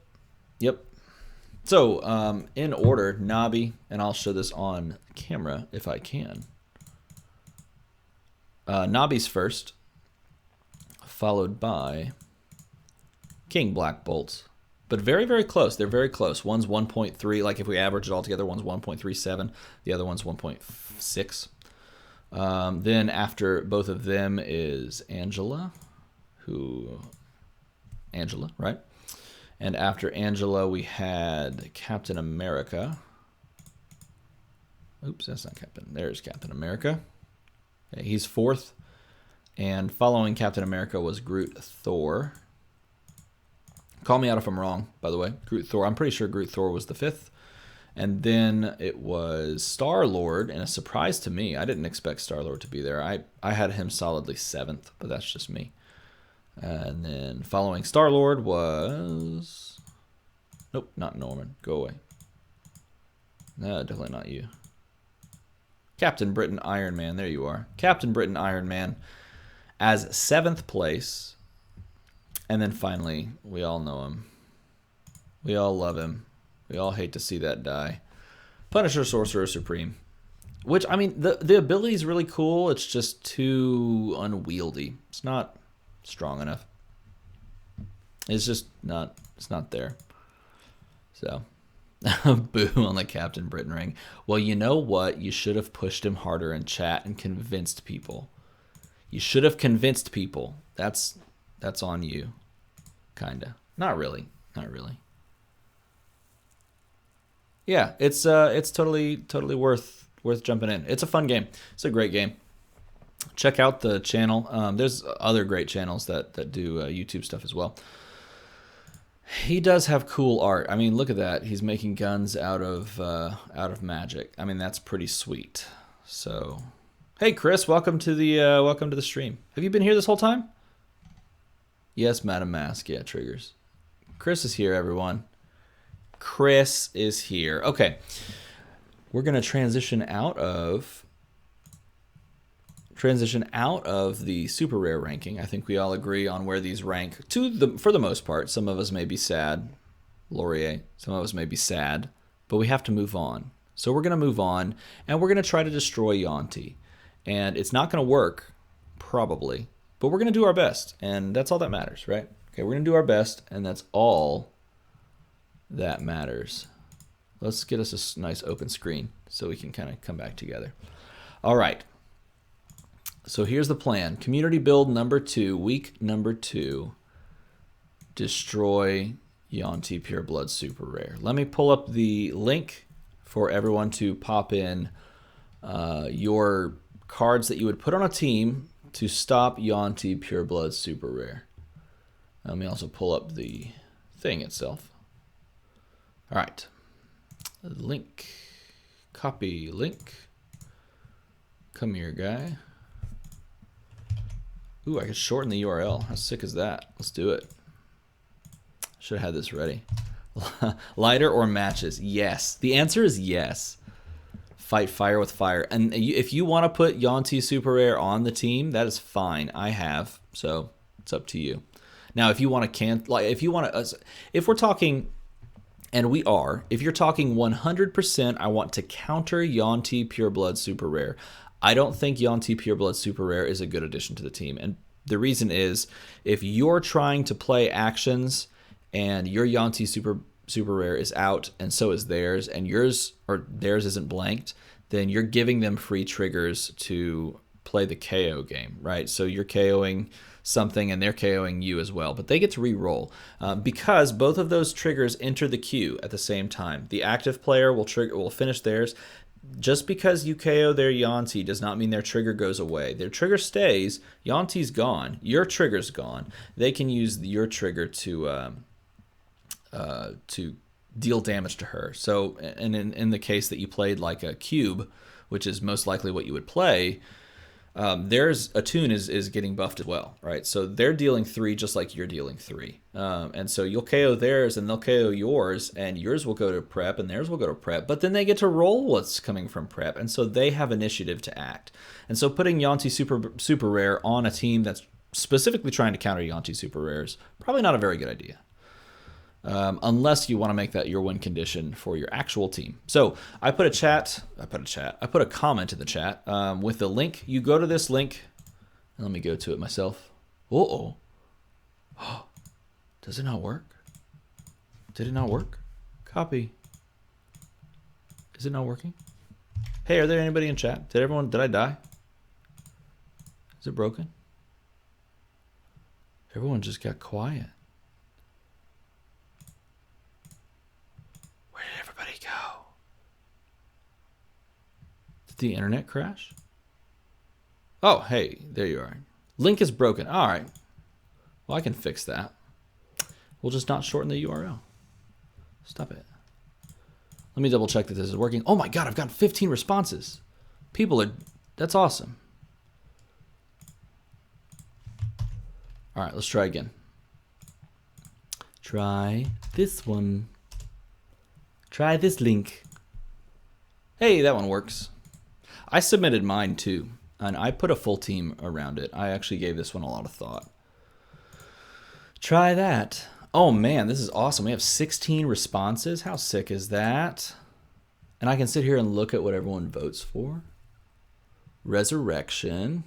So in order, Nabi, and I'll show this on camera if I can. Nabi's first, followed by King Black Bolt. But very, very close. They're very close. One's 1.3. Like if we average it all together, one's 1.37. The other one's 1.6. Then after both of them is Angela, right? And after Angela, we had Captain America. Oops, that's not Captain. There's Captain America. Okay, he's fourth. And following Captain America was Groot Thor. Call me out if I'm wrong, by the way. Groot Thor. I'm pretty sure Groot Thor was the fifth. And then it was Star-Lord, and a surprise to me. I didn't expect Star-Lord to be there. I had him solidly seventh, but that's just me. And then following Star-Lord was... Nope, not Norman. Go away. No, definitely not you. Captain Britain Iron Man. There you are. Captain Britain Iron Man as 7th place. And then finally, we all know him. We all love him. We all hate to see that die. Punisher Sorcerer Supreme. Which, I mean, the ability is really cool. It's just too unwieldy. It's not strong enough. It's just not, it's not there. So, boo on the Captain Britain ring. Well, you know what? You should have pushed him harder in chat and convinced people. You should have convinced people. That's on you. Kinda. Not really. Not really. Yeah, it's totally worth jumping in. It's a fun game. It's a great game. Check out the channel. There's other great channels that do YouTube stuff as well. He does have cool art. I mean, look at that. He's making guns out of magic. I mean, that's pretty sweet. So, hey Chris, welcome to the stream. Have you been here this whole time? Yes, Madam Mask. Yeah, triggers. Chris is here, everyone. Chris is here. Okay. We're going to transition out of the super rare ranking. I think we all agree on where these rank for the most part. Some of us may be sad, Laurier. Some of us may be sad, but we have to move on. So we're going to move on, and we're going to try to destroy Yuan-Ti. And it's not going to work, probably, but we're going to do our best, and that's all that matters, right? Okay, we're going to do our best, and that's all that matters. Let's get us a nice open screen so we can kind of come back together. All right. So here's the plan. Community build number 2, week number 2. Destroy Yuan-Ti Pure Blood Super Rare. Let me pull up the link for everyone to pop in your cards that you would put on a team to stop Yuan-Ti Pure Blood Super Rare. Let me also pull up the thing itself. All right. Link. Copy link. Come here, guy. Ooh, I could shorten the URL. How sick is that? Let's do it. Should have had this ready. Lighter or matches? Yes. The answer is yes. Fight fire with fire. And if you want to put Yuan-Ti Super Rare on the team, that is fine. I have, so it's up to you. Now, if you want to if we're talking, and we are, if you're talking 100%, I want to counter Yuan-Ti Pure Blood Super Rare. I don't think Yuan-Ti Pure Blood Super Rare is a good addition to the team. And the reason is, if you're trying to play actions and your Yuan-Ti Super Rare is out and so is theirs, and theirs isn't blanked, then you're giving them free triggers to play the KO game, right? So you're KOing something and they're KOing you as well, but they get to re-roll because both of those triggers enter the queue at the same time. The active player will finish theirs. Just because you KO their Yuan-Ti does not mean their trigger goes away. Their trigger stays. Yuan-Ti's gone. Your trigger's gone. They can use your trigger to deal damage to her. So, and in the case that you played like a cube, which is most likely what you would play, theirs Attune is getting buffed as well, right? So they're dealing 3 just like you're dealing 3. And so you'll KO theirs and they'll KO yours, and yours will go to prep and theirs will go to prep, but then they get to roll what's coming from prep, and so they have initiative to act. And so putting Yuan-Ti Super Rare on a team that's specifically trying to counter Yuan-Ti Super Rare is probably not a very good idea. Unless you want to make that your win condition for your actual team. So I put a comment in the chat with the link. You go to this link, and let me go to it myself. Oh, does it not work? Did it not work? Copy. Is it not working? Hey, are there anybody in chat? Did I die? Is it broken? Everyone just got quiet. Where did everybody go? Did the internet crash? Oh, hey, there you are. Link is broken. All right. Well, I can fix that. We'll just not shorten the URL. Stop it. Let me double check that this is working. Oh my God, I've got 15 responses. That's awesome. All right, let's try again. Try this one. Try this link. Hey, that one works. I submitted mine too, and I put a full team around it. I actually gave this one a lot of thought. Try that. Oh man, this is awesome. We have 16 responses. How sick is that? And I can sit here and look at what everyone votes for. Resurrection.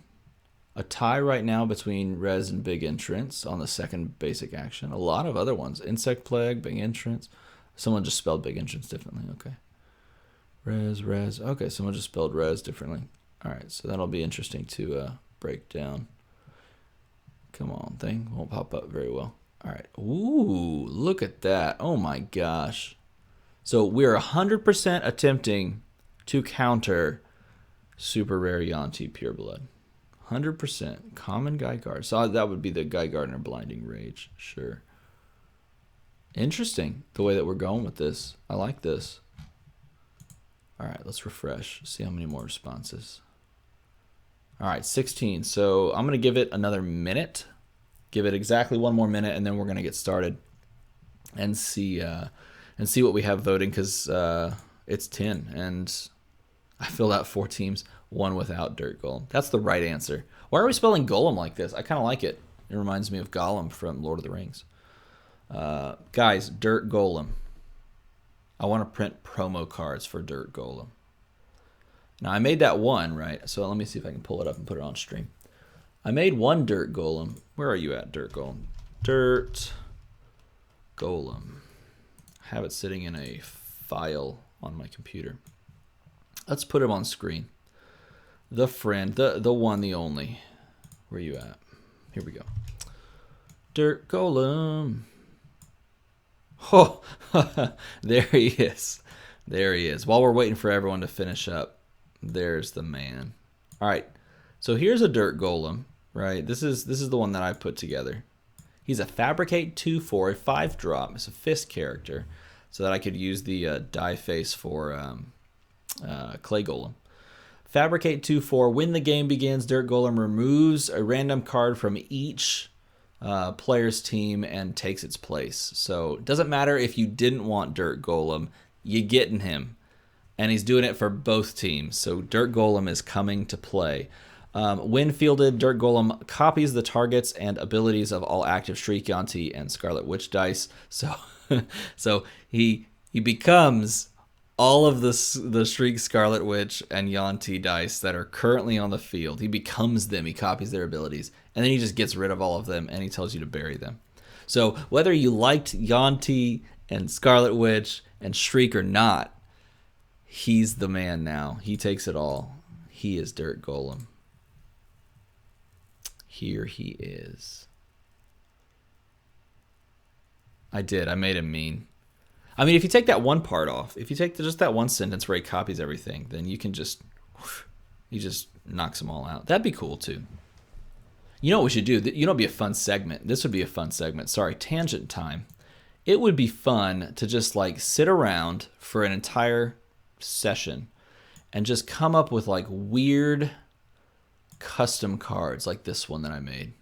A tie right now between Res and Big Entrance on the second basic action. A lot of other ones. Insect Plague, Big Entrance. Someone just spelled Big Entrance differently. Okay. Res. Okay, someone just spelled Res differently. All right, so that'll be interesting to break down. Come on, thing. Won't pop up very well. All right. Ooh, look at that. Oh my gosh. So we're 100% attempting to counter super rare Yuan-Ti Pureblood. 100%. Common Guy Guard. So that would be the Guy Gardener Blinding Rage. Sure. Interesting the way that we're going with this. I like this. All right, let's refresh. See how many more responses. All right, 16. So I'm going to give it another minute. Give it exactly one more minute, and then we're going to get started and see what we have voting, because it's 10, and I filled out 4 teams, 1 without Dirt Golem. That's the right answer. Why are we spelling Golem like this? I kind of like it. It reminds me of Gollum from Lord of the Rings. Guys, Dirt Golem. I want to print promo cards for Dirt Golem. Now, I made that one, right? So let me see if I can pull it up and put it on stream. I made 1 Dirt Golem. Where are you at, Dirt Golem? Dirt Golem. I have it sitting in a file on my computer. Let's put him on screen. The friend, the one, the only. Where are you at? Here we go. Dirt Golem. Oh, there he is. There he is. While we're waiting for everyone to finish up, there's the man. All right. So here's a Dirt Golem, right? This is the one that I put together. He's a Fabricate 2/4, a 5-drop. It's a fist character, so that I could use the die face for Clay Golem. Fabricate 2/4. When the game begins, Dirt Golem removes a random card from each player's team and takes its place. So it doesn't matter if you didn't want Dirt Golem, you're getting him. And he's doing it for both teams. So Dirt Golem is coming to play. When fielded, Dirt Golem copies the targets and abilities of all active Shriek, Yuan-Ti, and Scarlet Witch dice. So, so he becomes all of the Shriek, Scarlet Witch, and Yuan-Ti dice that are currently on the field. He becomes them. He copies their abilities. And then he just gets rid of all of them, and he tells you to bury them. So whether you liked Yuan-Ti and Scarlet Witch and Shriek or not, he's the man now. He takes it all. He is Dirt Golem. Here he is. I made him mean. I mean, if you take that one part off, if you take just that one sentence where he copies everything, then you can just, he just knocks them all out. That'd be cool too. You know what we should do? You know, it'd be a fun segment. This would be a fun segment. Sorry, tangent time. It would be fun to just like sit around for an entire session and just come up with like weird custom cards like this one that I made.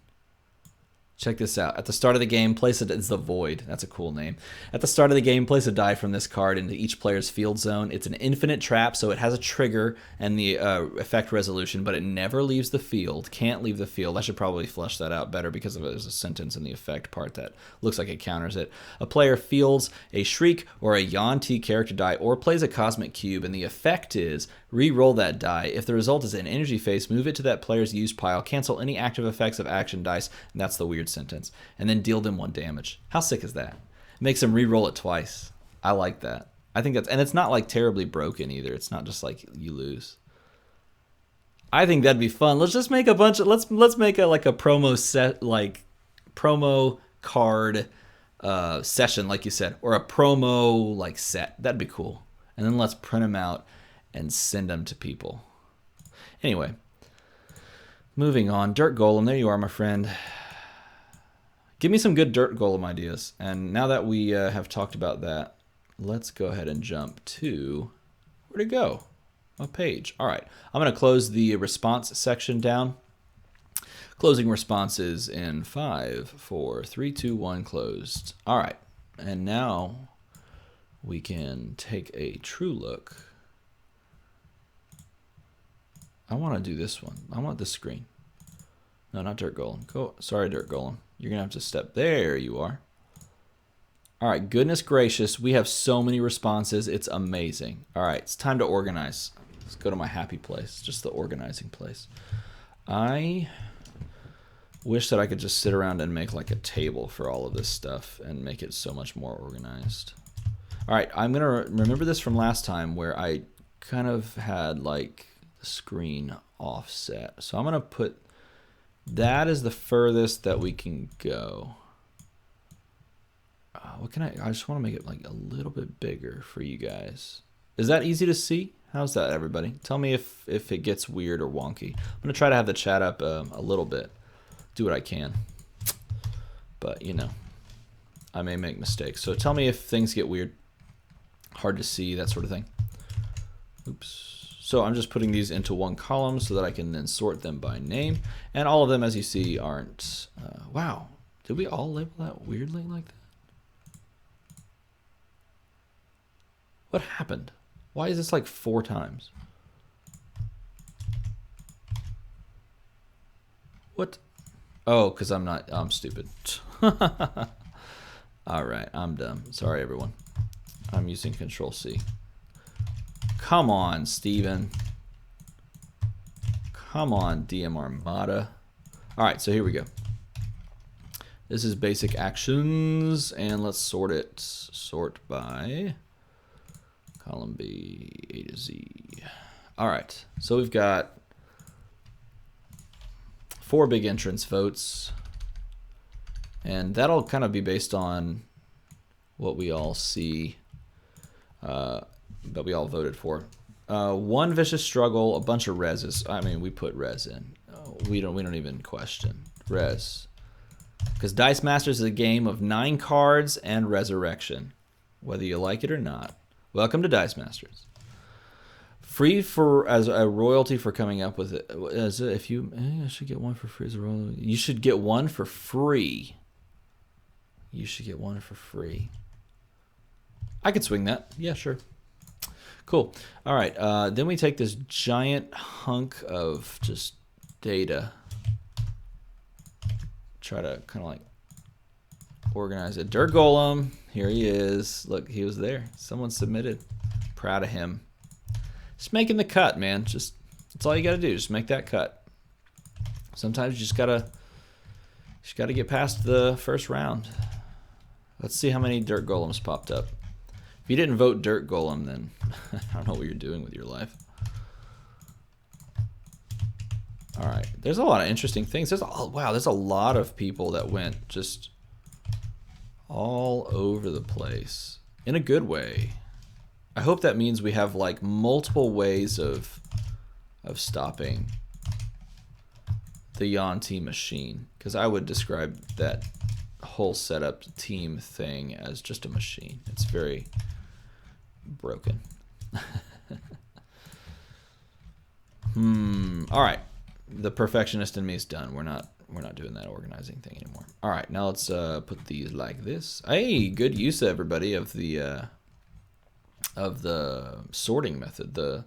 Check this out. At the start of the game, it's the Void. That's a cool name. At the start of the game, place a die from this card into each player's field zone. It's an infinite trap, so it has a trigger and the effect resolution, but it never leaves the field. Can't leave the field. I should probably flesh that out better because there's a sentence in the effect part that looks like it counters it. A player fields a Shriek or a Yuan-Ti character die or plays a Cosmic Cube, and the effect is re-roll that die. If the result is an energy face, move it to that player's used pile, cancel any active effects of action dice, and that's the weird sentence, and then deal them 1 damage. How sick is that? It makes them re-roll it twice. I like that. I think that's, and it's not like terribly broken either. It's not just like you lose. I think that'd be fun. Let's just make a bunch of, let's make a like a promo set, like promo card session, like you said, or a promo like set. That'd be cool. And then let's print them out and send them to people. Anyway, moving on. Dirt Golem, there you are, my friend. Give me some good Dirt Golem ideas. And now that we have talked about that, let's go ahead and jump to, where'd it go? A page. All right, I'm going to close the response section down. Closing responses in 5, 4, 3, 2, 1, closed. All right, and now we can take a true look I want to do this one. I want this screen. No, not Dirt Golem. Go. Sorry, Dirt Golem. You're going to have to step. There you are. All right, goodness gracious. We have so many responses. It's amazing. All right, it's time to organize. Let's go to my happy place, just the organizing place. I wish that I could just sit around and make like a table for all of this stuff and make it so much more organized. All right, I'm going to remember this from last time where I kind of had like the screen offset. So I'm going to put that as the furthest that we can go. What can I just want to make it like a little bit bigger for you guys. Is that easy to see? How's that, everybody? Tell me if it gets weird or wonky. I'm going to try to have the chat up a little bit. Do what I can. But, you know, I may make mistakes. So tell me if things get weird, hard to see, that sort of thing. Oops. So I'm just putting these into one column so that I can then sort them by name. And all of them, as you see, aren't... wow. Did we all label that weirdly like that? What happened? Why is this like 4 times? What? Oh, because I'm stupid. All right, I'm dumb. Sorry, everyone. I'm using Control-C. Come on, Steven. Come on, DM Armada. All right, so here we go. This is basic actions, and let's sort it. Sort by column B, A to Z. All right, so we've got 4 big entrance votes, and that'll kind of be based on what we all see that we all voted for. 1 vicious struggle, a bunch of reses. I mean, we put res in. We don't even question res, because Dice Masters is a game of 9 cards and resurrection, whether you like it or not. Welcome to Dice Masters. Free for as a royalty for coming up with it. As if you, I should get 1 for free as a royalty. You should get 1 for free. You should get 1 for free. I could swing that. Yeah, sure. Cool. All right. Then we take this giant hunk of just data. Try to kind of like organize it. Dirt Golem. Here he is. Look, he was there. Someone submitted. Proud of him. Just making the cut, man. Just that's all you got to do. Just make that cut. Sometimes you just gotta get past the first round. Let's see how many Dirt Golems popped up. If you didn't vote Dirt Golem, then I don't know what you're doing with your life. All right. There's a lot of interesting things. Wow, there's a lot of people that went just all over the place in a good way. I hope that means we have like multiple ways of stopping the Yuan-Ti machine, because I would describe that whole setup team thing as just a machine. It's very broken. All right, the perfectionist in me is done. We're not doing that organizing thing anymore. All right, now let's put these like this. Hey, good use, everybody, of the sorting method, the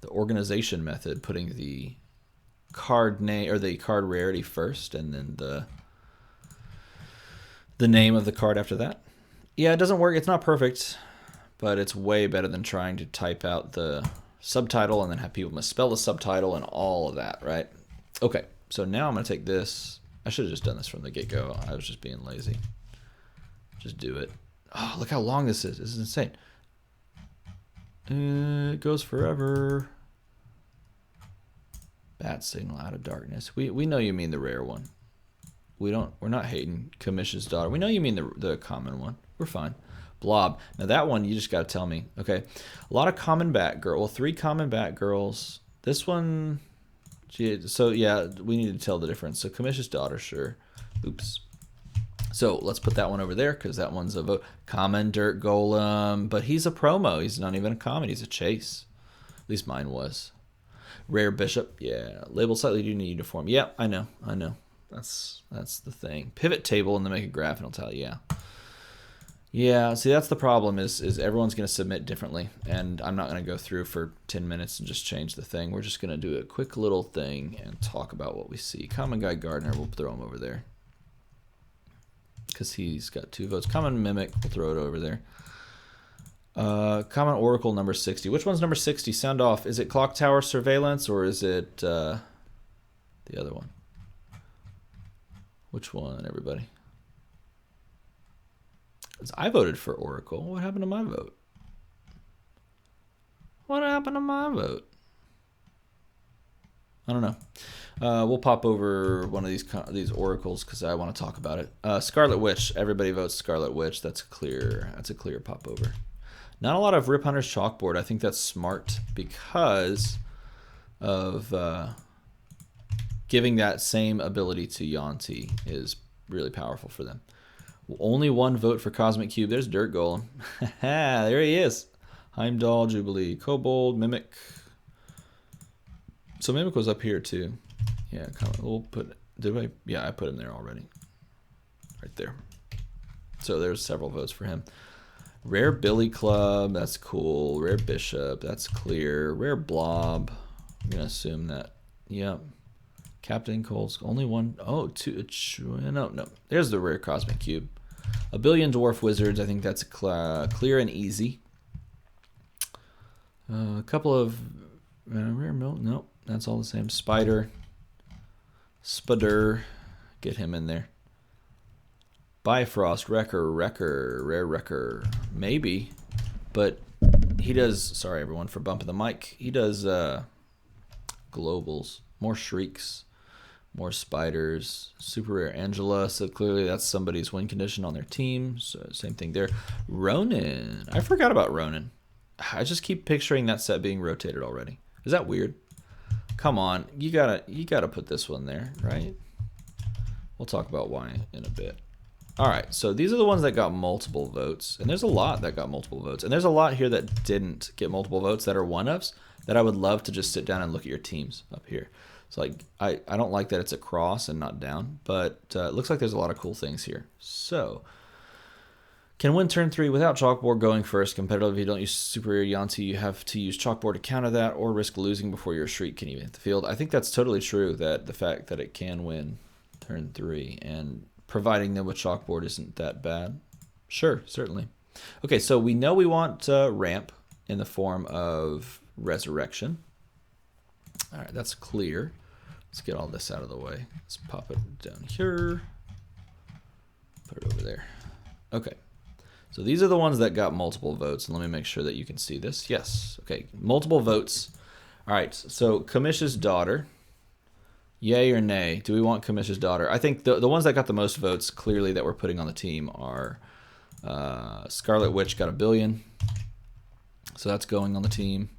organization method, putting the card name or the card rarity first, and then the name of the card after that. Yeah, it doesn't work. It's not perfect, but it's way better than trying to type out the subtitle and then have people misspell the subtitle and all of that, right? Okay, so now I'm going to take this. I should have just done this from the get-go. I was just being lazy. Just do it. Oh, look how long this is. This is insane. It goes forever. Bat signal out of darkness. We know you mean the rare one. We're not hating Kamish's daughter. We know you mean the common one. We're fine. Blob. Now that one you just got to tell me. Okay. A lot of common Batgirl. Well, 3 common Batgirls. This one. Gee, so yeah, we need to tell the difference. So Kamish's daughter, sure. Oops. So let's put that one over there because that one's a vote. Common Dirt Golem, but he's a promo. He's not even a common. He's a chase. At least mine was. Rare Bishop, yeah. Labeled slightly uniform. Yeah, I know. That's the thing. Pivot table and then make a graph and it'll tell you. Yeah. Yeah, see that's the problem is everyone's going to submit differently, and I'm not going to go through for 10 minutes and just change the thing. We're just going to do a quick little thing and talk about what we see. Common Guy Gardner, we'll throw him over there because he's got 2 votes. Common Mimic, we'll throw it over there. Common Oracle number 60. Which one's number 60? Sound off. Is it Clock Tower Surveillance or is it the other one? Which one, everybody? I voted for Oracle. What happened to my vote? What happened to my vote? I don't know. We'll pop over one of these oracles because I want to talk about it. Scarlet Witch. Everybody votes Scarlet Witch. That's clear. That's a clear pop over. Not a lot of Rip Hunter's chalkboard. I think that's smart because of giving that same ability to Yuan-Ti is really powerful for them. Only 1 vote for Cosmic Cube. There's Dirt Golem. There he is. Heimdall, Jubilee, Kobold, Mimic. So Mimic was up here too. Yeah, we'll put. Did I? Yeah, I put him there already. Right there. So there's several votes for him. Rare Billy Club. That's cool. Rare Bishop. That's clear. Rare Blob. I'm gonna assume that. Yep. Captain Cole's only 1. Oh, 2. No. There's the rare Cosmic Cube. A billion Dwarf Wizards. I think that's clear and easy. A couple of rare milk. Nope, that's all the same. Spider. Spider. Get him in there. Bifrost. Wrecker. Rare Wrecker. Maybe. But he does. Sorry, everyone, for bumping the mic. He does globals. More Shrieks. More Spiders. Super rare Angela. So clearly that's somebody's win condition on their team. So same thing there. Ronin. I forgot about Ronin. I just keep picturing that set being rotated already. Is that weird? Come on. You gotta put this one there, right? We'll talk about why in a bit. All right. So these are the ones that got multiple votes. And there's a lot that got multiple votes. And there's a lot here that didn't get multiple votes that are one-ups that I would love to just sit down and look at your teams up here. So like I don't like that it's across and not down, but it looks like there's a lot of cool things here. So can win turn 3 without chalkboard going first. Competitive, if you don't use superior Yuan-Ti, you have to use chalkboard to counter that or risk losing before your Shriek can even hit the field. I think that's totally true, that the fact that it can win turn 3 and providing them with chalkboard isn't that bad. Sure, certainly. Okay, so we know we want ramp in the form of resurrection. All right, that's clear. Let's get all this out of the way. Let's pop it down here. Put it over there. Okay. So these are the ones that got multiple votes. And let me make sure that you can see this. Yes. Okay. Multiple votes. All right. So Kamish's daughter. Yay or nay? Do we want Kamish's daughter? I think the ones that got the most votes clearly that we're putting on the team are Scarlet Witch got 1 billion. So that's going on the team.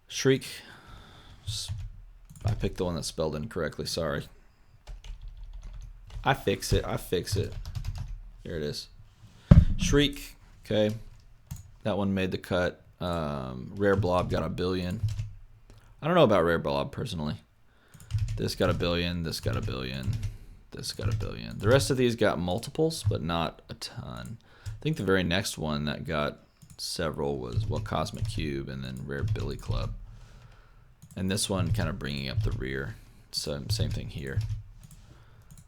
Shriek. I picked the one that spelled incorrectly. Sorry. I fix it. Here it is. Shriek. Okay. That one made the cut. Rare Blob got 1 billion. I don't know about Rare Blob personally. This got 1 billion. This got 1 billion. This got 1 billion. The rest of these got multiples, but not a ton. I think the very next one that got several was, well, Cosmic Cube and then Rare Billy Club. And this one kind of bringing up the rear. So same thing here.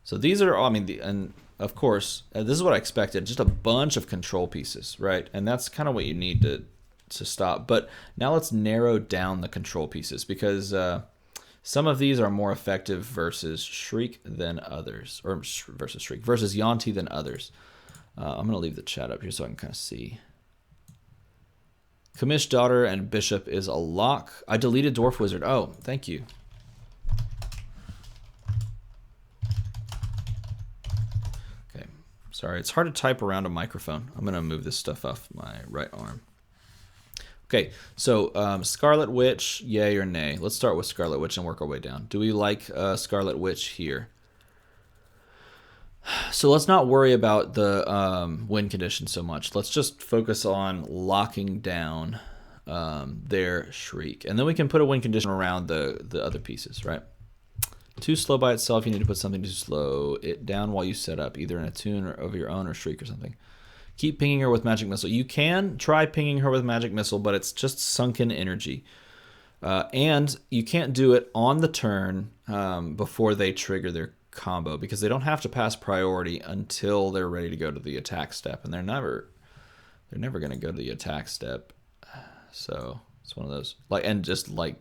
So these are, I mean, and of course, this is what I expected. Just a bunch of control pieces, right? And that's kind of what you need to stop. But now let's narrow down the control pieces because some of these are more effective versus Shriek than others, or versus Yuan-Ti than others. I'm going to leave the chat up here so I can kind of see. Kamish Daughter and Bishop is a lock. I deleted Dwarf Wizard. Oh, thank you. Okay, sorry. It's hard to type around a microphone. I'm going to move this stuff off my right arm. Okay, so Scarlet Witch, yay or nay? Let's start with Scarlet Witch and work our way down. Do we like Scarlet Witch here? So let's not worry about the win condition so much. Let's just focus on locking down their Shriek. And then we can put a win condition around the other pieces, right? Too slow by itself, you need to put something to slow it down while you set up, either in a tune or over your own or Shriek or something. Keep pinging her with Magic Missile. You can try pinging her with Magic Missile, but it's just sunken energy. And you can't do it on the turn before they trigger their combo, because they don't have to pass priority until they're ready to go to the attack step, and they're never going to go to the attack step. So it's one of those, like, and just like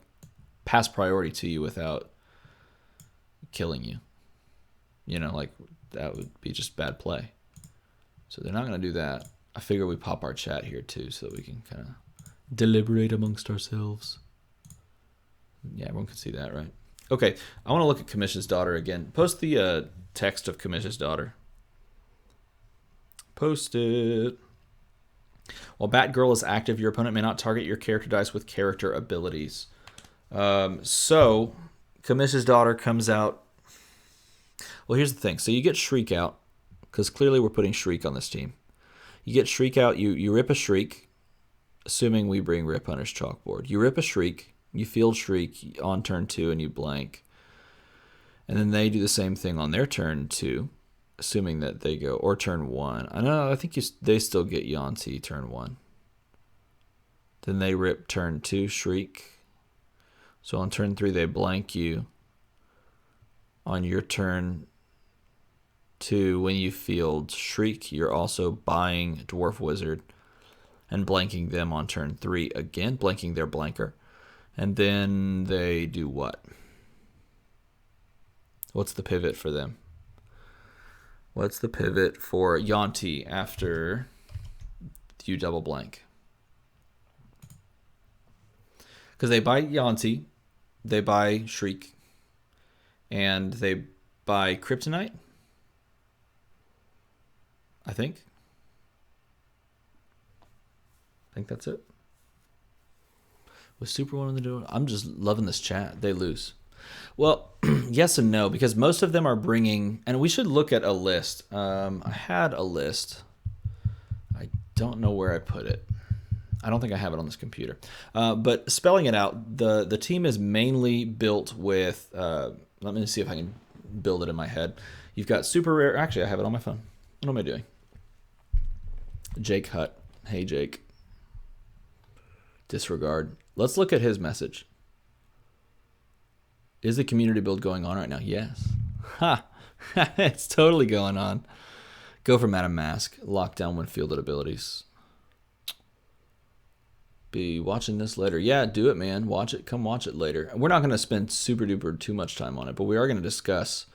pass priority to you without killing you. You know, like that would be just bad play. So they're not going to do that. I figure we pop our chat here too, so that we can kind of deliberate amongst ourselves. Yeah, everyone can see that, right? Okay, I want to look at Kamish's daughter again. Post the text of Kamish's daughter. Post it. While Batgirl is active, your opponent may not target your character dice with character abilities. So, Kamish's daughter comes out. Well, here's the thing. So you get Shriek out, because clearly we're putting Shriek on this team. You get Shriek out, you rip a Shriek, assuming we bring Rip Hunter's chalkboard. You rip a Shriek. You field Shriek on turn 2 and you blank. And then they do the same thing on their turn 2, assuming that they go, or turn 1. I think they still get Yuan-Ti turn 1. Then they rip turn 2 Shriek. So on turn 3 they blank you. On your turn 2, when you field Shriek, you're also buying Dwarf Wizard and blanking them on turn 3 again, blanking their blanker. And then they do what? What's the pivot for them? What's the pivot for Yuan-Ti after you double blank? Because they buy Yuan-Ti, they buy Shriek, and they buy Kryptonite, I think. I think that's it. With Super One in the door, I'm just loving this chat. They lose. Well, yes and no, because most of them are bringing, and we should look at a list. I had a list. I don't know where I put it. I don't think I have it on this computer. But spelling it out, the team is mainly built with, let me see if I can build it in my head. You've got super rare, actually I have it on my phone. What am I doing? Jake Hutt. Hey, Jake. Disregard. Let's look at his message. Is the community build going on right now? Yes. Ha! It's totally going on. Go for Madam Mask. Lockdown when fielded abilities. Be watching this later. Yeah, do it, man. Watch it. Come watch it later. We're not going to spend super duper too much time on it, but we are going to discuss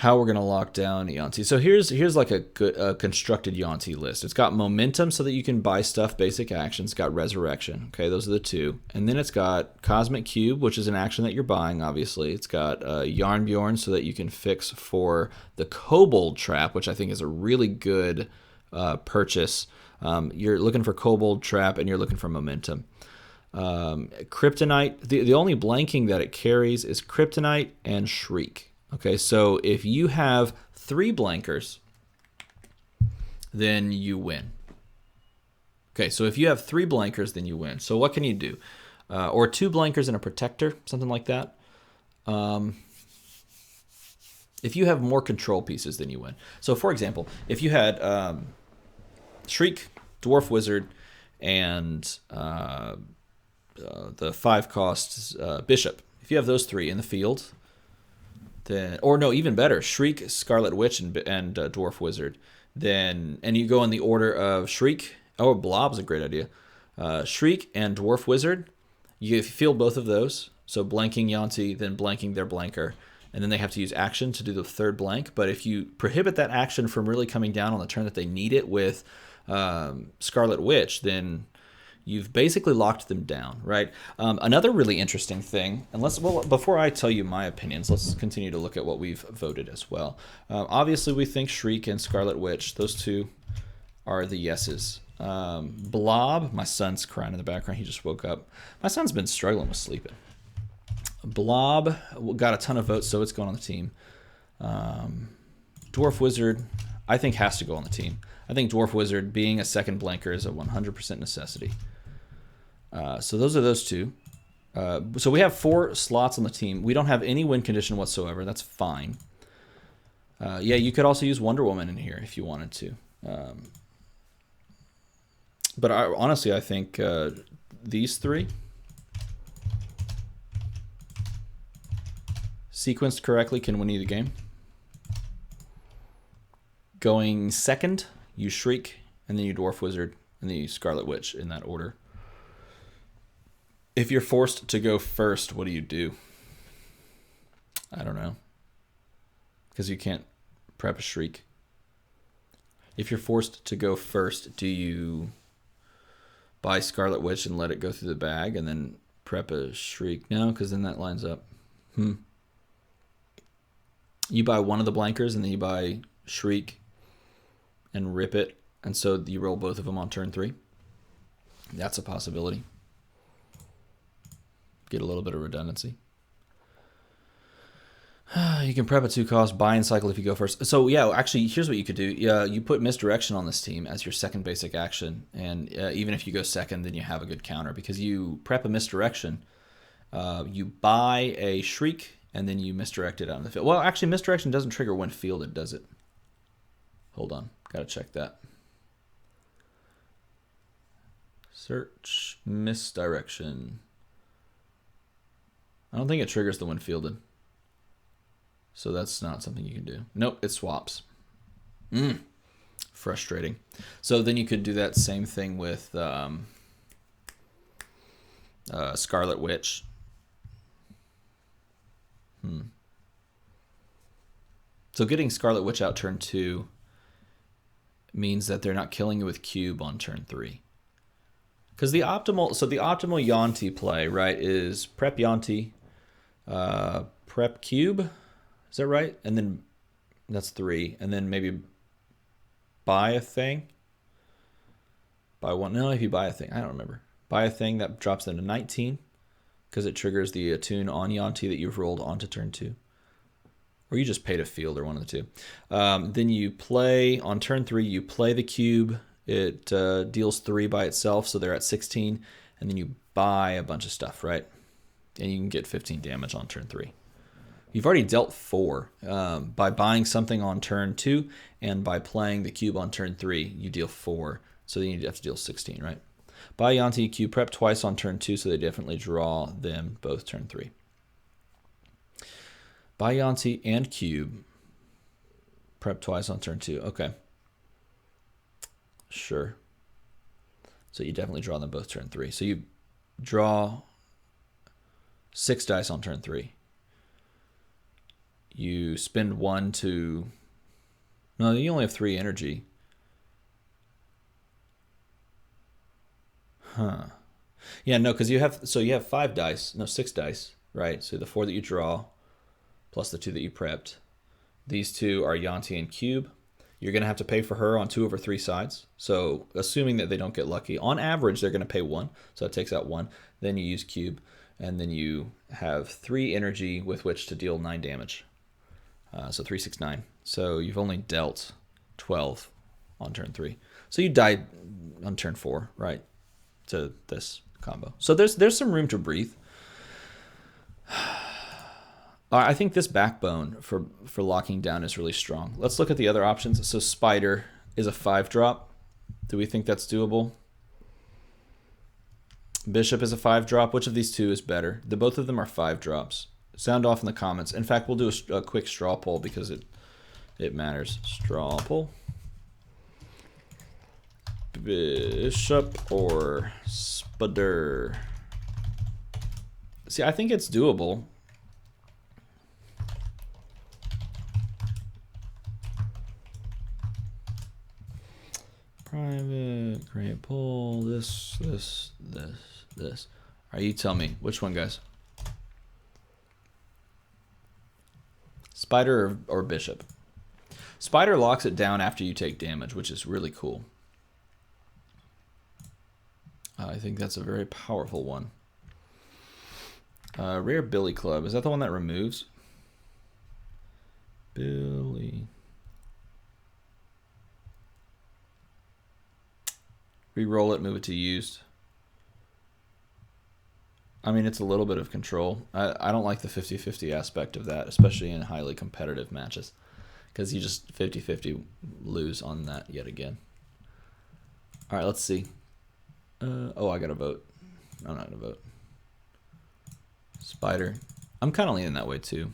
how we're going to lock down Yuan-Ti. So here's like a good constructed Yuan-Ti list. It's got Momentum so that you can buy stuff, basic actions. It's got Resurrection. Okay, those are the two. And then it's got Cosmic Cube, which is an action that you're buying, obviously. It's got Yarnbjorn so that you can fix for the Kobold Trap, which I think is a really good purchase. You're looking for Kobold Trap and you're looking for Momentum. Kryptonite, the only blanking that it carries is Kryptonite and Shriek. Okay, so if you have 3 blankers, then you win. Okay, so if you have 3 blankers, then you win. So what can you do? Or 2 blankers and a protector, something like that. If you have more control pieces, then you win. So for example, if you had Shriek, Dwarf Wizard, and the 5-cost Bishop, if you have those 3 in the field, then, or no, even better, Shriek, Scarlet Witch, and Dwarf Wizard. Then, and you go in the order of Shriek. Oh, Blob's a great idea. Shriek and Dwarf Wizard. You field both of those. So blanking Yuan-Ti, then blanking their blanker. And then they have to use action to do the 3rd blank. But if you prohibit that action from really coming down on the turn that they need it with Scarlet Witch, then you've basically locked them down, right? Another really interesting thing, and before I tell you my opinions, let's continue to look at what we've voted as well. Obviously, we think Shriek and Scarlet Witch, those 2 are the yeses. Blob, my son's crying in the background. He just woke up. My son's been struggling with sleeping. Blob got a ton of votes, so it's going on the team. Dwarf Wizard, I think, has to go on the team. I think Dwarf Wizard, being a 2nd blanker, is a 100% necessity. So those are those 2. So we have 4 slots on the team. We don't have any win condition whatsoever. That's fine. Yeah, you could also use Wonder Woman in here if you wanted to. But honestly, I think these three, sequenced correctly, can win you the game. Going second, you Shriek, and then you Dwarf Wizard, and then you Scarlet Witch, in that order. If you're forced to go first, what do you do? I don't know. Because you can't prep a Shriek. If you're forced to go first, do you buy Scarlet Witch and let it go through the bag and then prep a Shriek? No, because then that lines up. You buy one of the blankers and then you buy Shriek and rip it, and so you roll both of them on turn 3. That's a possibility. Get a little bit of redundancy. You can prep a 2-cost, buy and cycle if you go first. So yeah, actually, here's what you could do. Yeah, you put Misdirection on this team as your second basic action, and even if you go second, then you have a good counter because you prep a Misdirection, you buy a Shriek, and then you misdirect it out in the field. Well, actually, Misdirection doesn't trigger when fielded, does it? Hold on, gotta check that. Search Misdirection. I don't think it triggers the when fielded. So that's not something you can do. Nope, it swaps. Frustrating. So then you could do that same thing with Scarlet Witch. So getting Scarlet Witch out turn 2 means that they're not killing you with cube on turn 3. Because the optimal Yuan-Ti play, right, is prep Yuan-Ti, prep cube. Is that right? And then that's 3. And then maybe buy a thing. Buy one. No, if you buy a thing, I don't remember. Buy a thing that drops them to 19 because it triggers the attune on Yuan-Ti that you've rolled onto turn 2. Or you just pay to field, or one of the two. Then you play, on turn 3, you play the cube. It deals 3 by itself, so they're at 16. And then you buy a bunch of stuff, right? And you can get 15 damage on turn 3. You've already dealt 4 by buying something on turn 2, and by playing the cube on turn 3, you deal 4. So then you have to deal 16, right? Buy Yuan-Ti cube, prep twice on turn 2, so they definitely draw them both turn 3. Buy Yuan-Ti and cube, prep twice on turn 2. Okay. Sure. So you definitely draw them both turn 3. So you draw 6 dice on turn 3. You spend 1 to... No, you only have 3 energy. Yeah, no, because you have 5 dice. No, 6 dice, right? So the 4 that you draw, plus the 2 that you prepped. These 2 are Yuan-Ti and cube. You're going to have to pay for her on 2 over 3 sides. So assuming that they don't get lucky, on average, they're going to pay 1. So it takes out 1. Then you use cube. And then you have 3 energy with which to deal 9 damage. So 3, 6, 9. So you've only dealt 12 on turn 3. So you died on turn 4, right, to this combo. So there's some room to breathe. I think this backbone for locking down is really strong. Let's look at the other options. So Spider is a 5-drop. Do we think that's doable? Bishop is a 5-drop. Which of these two is better? Both of them are 5-drops. Sound off in the comments. In fact, we'll do a quick straw poll because it matters. Straw poll. Bishop or Spider? See, I think it's doable. Private, create poll, this. All right, you tell me. Which one, guys? Spider or Bishop? Spider locks it down after you take damage, which is really cool. I think that's a very powerful one. Rare Billy Club. Is that the one that removes? Billy. Reroll it, move it to used. I mean, it's a little bit of control. I don't like the 50-50 aspect of that, especially in highly competitive matches. because you just 50-50 lose on that yet again. All right, let's see. Oh, I got to vote. I'm not going to vote. Spider. I'm kind of leaning that way too.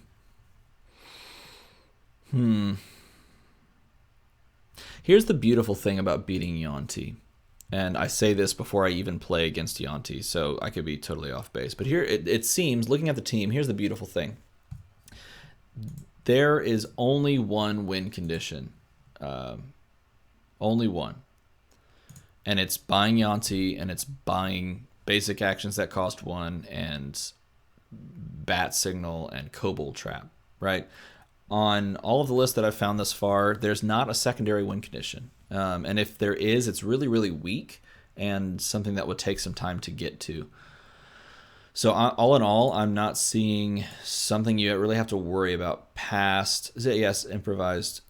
Here's the beautiful thing about beating Yuan-Ti. And I say this before I even play against Yuan-Ti, so I could be totally off base. But here it seems, looking at the team, here's the beautiful thing. There is only one win condition. Only one. And it's buying Yuan-Ti, and it's buying basic actions that cost 1, and Bat Signal and Kobold Trap, right? On all of the lists that I've found thus far, there's not a secondary win condition. And if there is, it's really, really weak and something that would take some time to get to. So all in all, I'm not seeing something you really have to worry about past. Yes, improvised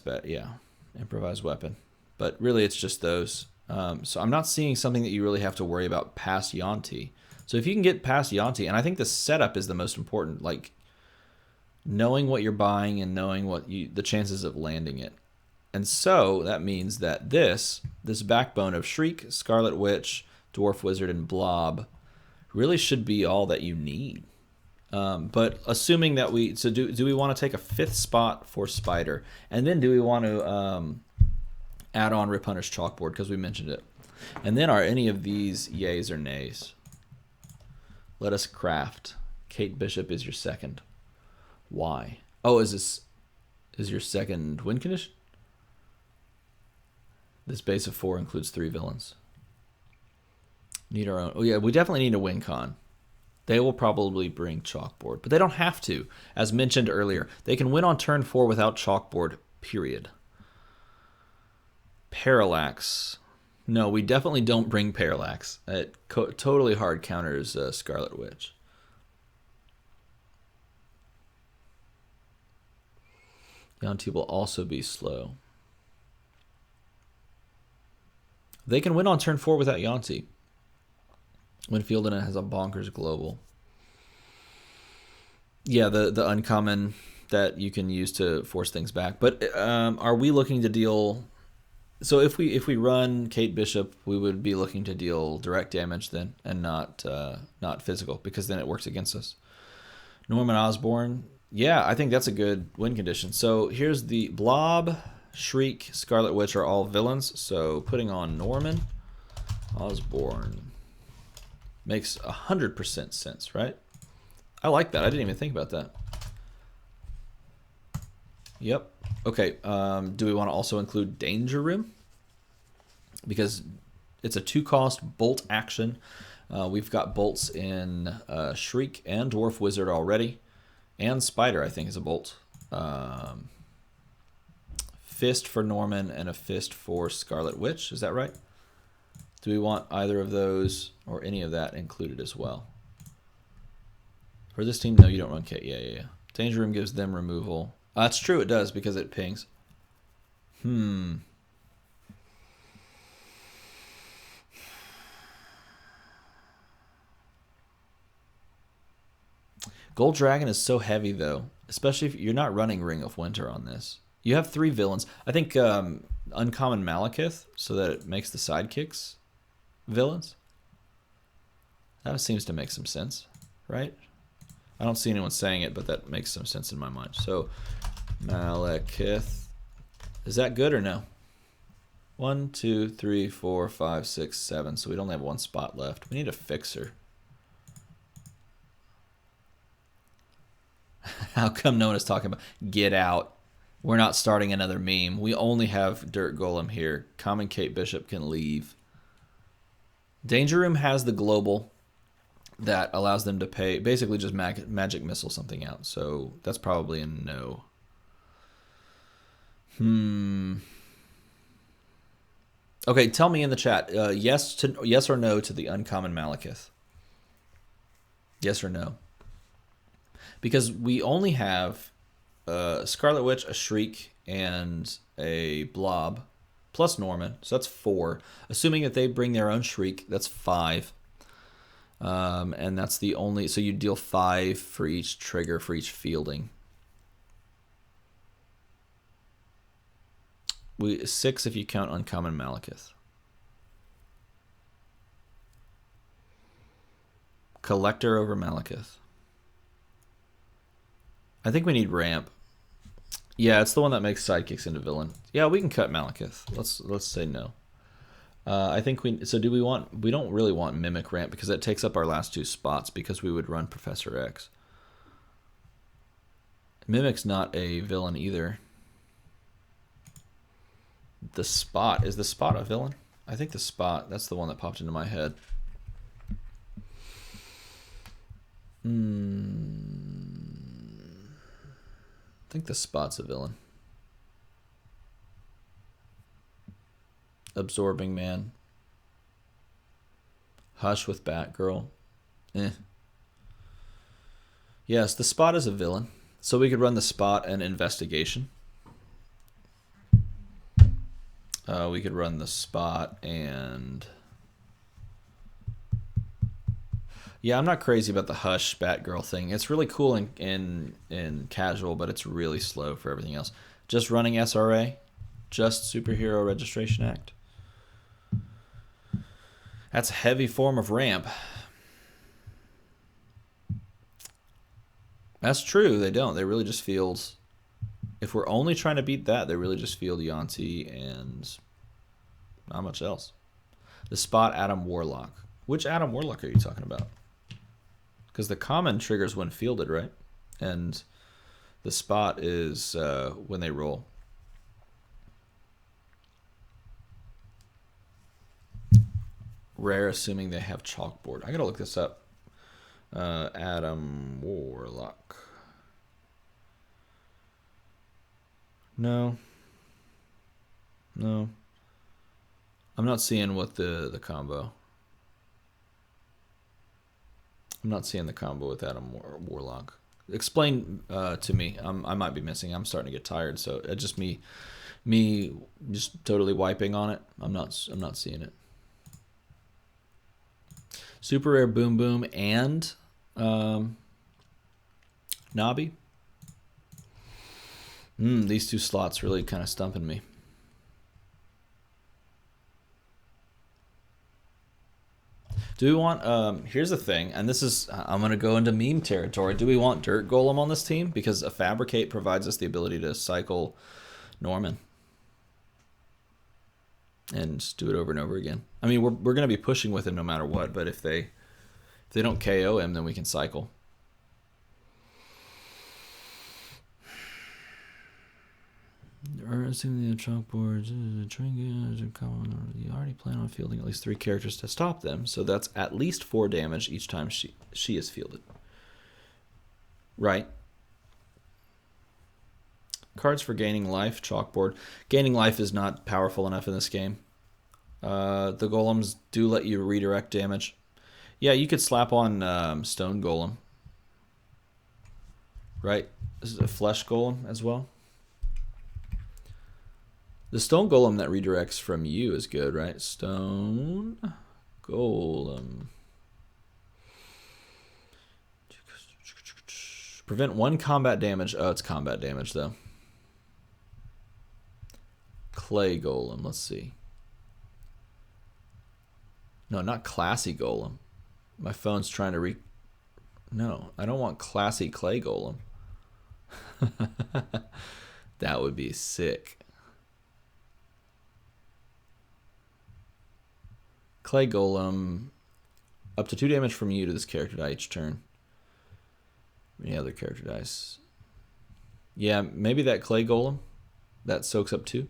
bet, yeah, improvised weapon. But really, it's just those. So I'm not seeing something that you really have to worry about past Yuan-Ti. So if you can get past Yuan-Ti, and I think the setup is the most important, like knowing what you're buying and knowing what the chances of landing it. And so that means that this backbone of Shriek, Scarlet Witch, Dwarf Wizard, and Blob really should be all that you need. But assuming that do we want to take a 5th spot for Spider? And then do we want to add on Rip Hunter's Chalkboard because we mentioned it? And then are any of these yays or nays? Let us craft. Kate Bishop is your second. Why? Oh, is your second win condition? This base of 4 includes 3 villains. Need our own. Oh yeah, we definitely need a win con. They will probably bring Chalkboard, but they don't have to. As mentioned earlier, they can win on turn 4 without Chalkboard, period. Parallax. No, we definitely don't bring Parallax. It totally hard counters Scarlet Witch. Yuan-Ti will also be slow. They can win on turn 4 without Yuan-Ti. When fielded, it has a bonkers global. Yeah, the uncommon that you can use to force things back. But are we looking to deal? So if we run Kate Bishop, we would be looking to deal direct damage then, and not physical, because then it works against us. Norman Osborn. Yeah, I think that's a good win condition. So here's the Blob, Shriek, Scarlet Witch are all villains. So putting on Norman Osborn makes 100% sense, right? I like that. I didn't even think about that. Yep. Okay. Do we want to also include Danger Room? Because it's a 2-cost bolt action. We've got bolts in Shriek and Dwarf Wizard already. And Spider, I think, is a bolt. Fist for Norman and a fist for Scarlet Witch. Is that right? Do we want either of those or any of that included as well? For this team, no, you don't run Kate. Yeah. Danger Room gives them removal. That's true, it does, because it pings. Gold Dragon is so heavy, though, especially if you're not running Ring of Winter on this. You have 3 villains. I think Uncommon Malekith, so that it makes the sidekicks villains. That seems to make some sense, right? I don't see anyone saying it, but that makes some sense in my mind. So, Malekith. Is that good or no? 1, 2, 3, 4, 5, 6, 7. So we'd only have 1 spot left. We need a fixer. How come no one is talking about get out? We're not starting another meme. We only have Dirt Golem here. Common Kate Bishop can leave. Danger Room has the global that allows them to pay, basically just magic missile something out. So that's probably a no. Okay, tell me in the chat. Yes or no to the Uncommon Malekith. Yes or no? Because we only have a Scarlet Witch, a Shriek, and a Blob, plus Norman. So that's 4. Assuming that they bring their own Shriek, that's 5. And that's the only... So you deal 5 for each trigger, for each fielding. 6 if you count uncommon Malekith. Collector over Malekith. I think we need ramp. Yeah, it's the one that makes sidekicks into villain. Yeah, we can cut Malekith. Let's say no. I think we. So do we want? We don't really want mimic ramp because that takes up our last 2 spots because we would run Professor X. Mimic's not a villain either. The Spot, is the Spot a villain? I think the Spot, that's the one that popped into my head. I think the Spot's a villain. Absorbing Man. Hush with Batgirl. Yes, the Spot is a villain. So we could run the Spot and Investigation. We could run the Spot and... Yeah, I'm not crazy about the Hush Batgirl thing. It's really cool in casual, but it's really slow for everything else. Just running SRA. Just Superhero Registration Act. That's a heavy form of ramp. That's true, they don't. They really just field... If we're only trying to beat that, they really just field Yuan-Ti and not much else. The Spot, Adam Warlock. Which Adam Warlock are you talking about? Because the common triggers when fielded, right? And the Spot is when they roll. Rare, assuming they have chalkboard. I gotta look this up. Adam Warlock. No. I'm not seeing what the combo. I'm not seeing the combo with Adam Warlock. Explain to me. I might be missing. I'm starting to get tired, so it's just me just totally wiping on it. I'm not seeing it. Super Rare, Boom Boom, and Nabi. These 2 slots really kind of stumping me. Do we want, here's the thing, and this is, I'm going to go into meme territory. Do we want Dirt Golem on this team? Because a Fabricate provides us the ability to cycle Norman. And just do it over and over again. I mean, we're going to be pushing with him no matter what, but if they don't KO him, then we can cycle. Assuming the chalkboards, you already plan on fielding at least 3 characters to stop them, so that's at least 4 damage each time she is fielded. Right. Cards for gaining life, chalkboard. Gaining life is not powerful enough in this game. The golems do let you redirect damage. Yeah, you could slap on Stone Golem. Right? This is a Flesh Golem as well. The Stone Golem that redirects from you is good, right? Stone Golem. Prevent 1 combat damage. Oh, it's combat damage, though. Clay Golem. Let's see. No, not Classy Golem. My phone's trying to No, I don't want Classy Clay Golem. That would be sick. Clay Golem. Up to 2 damage from you to this character die each turn. Any other character dice? Yeah, maybe that Clay Golem. That soaks up 2.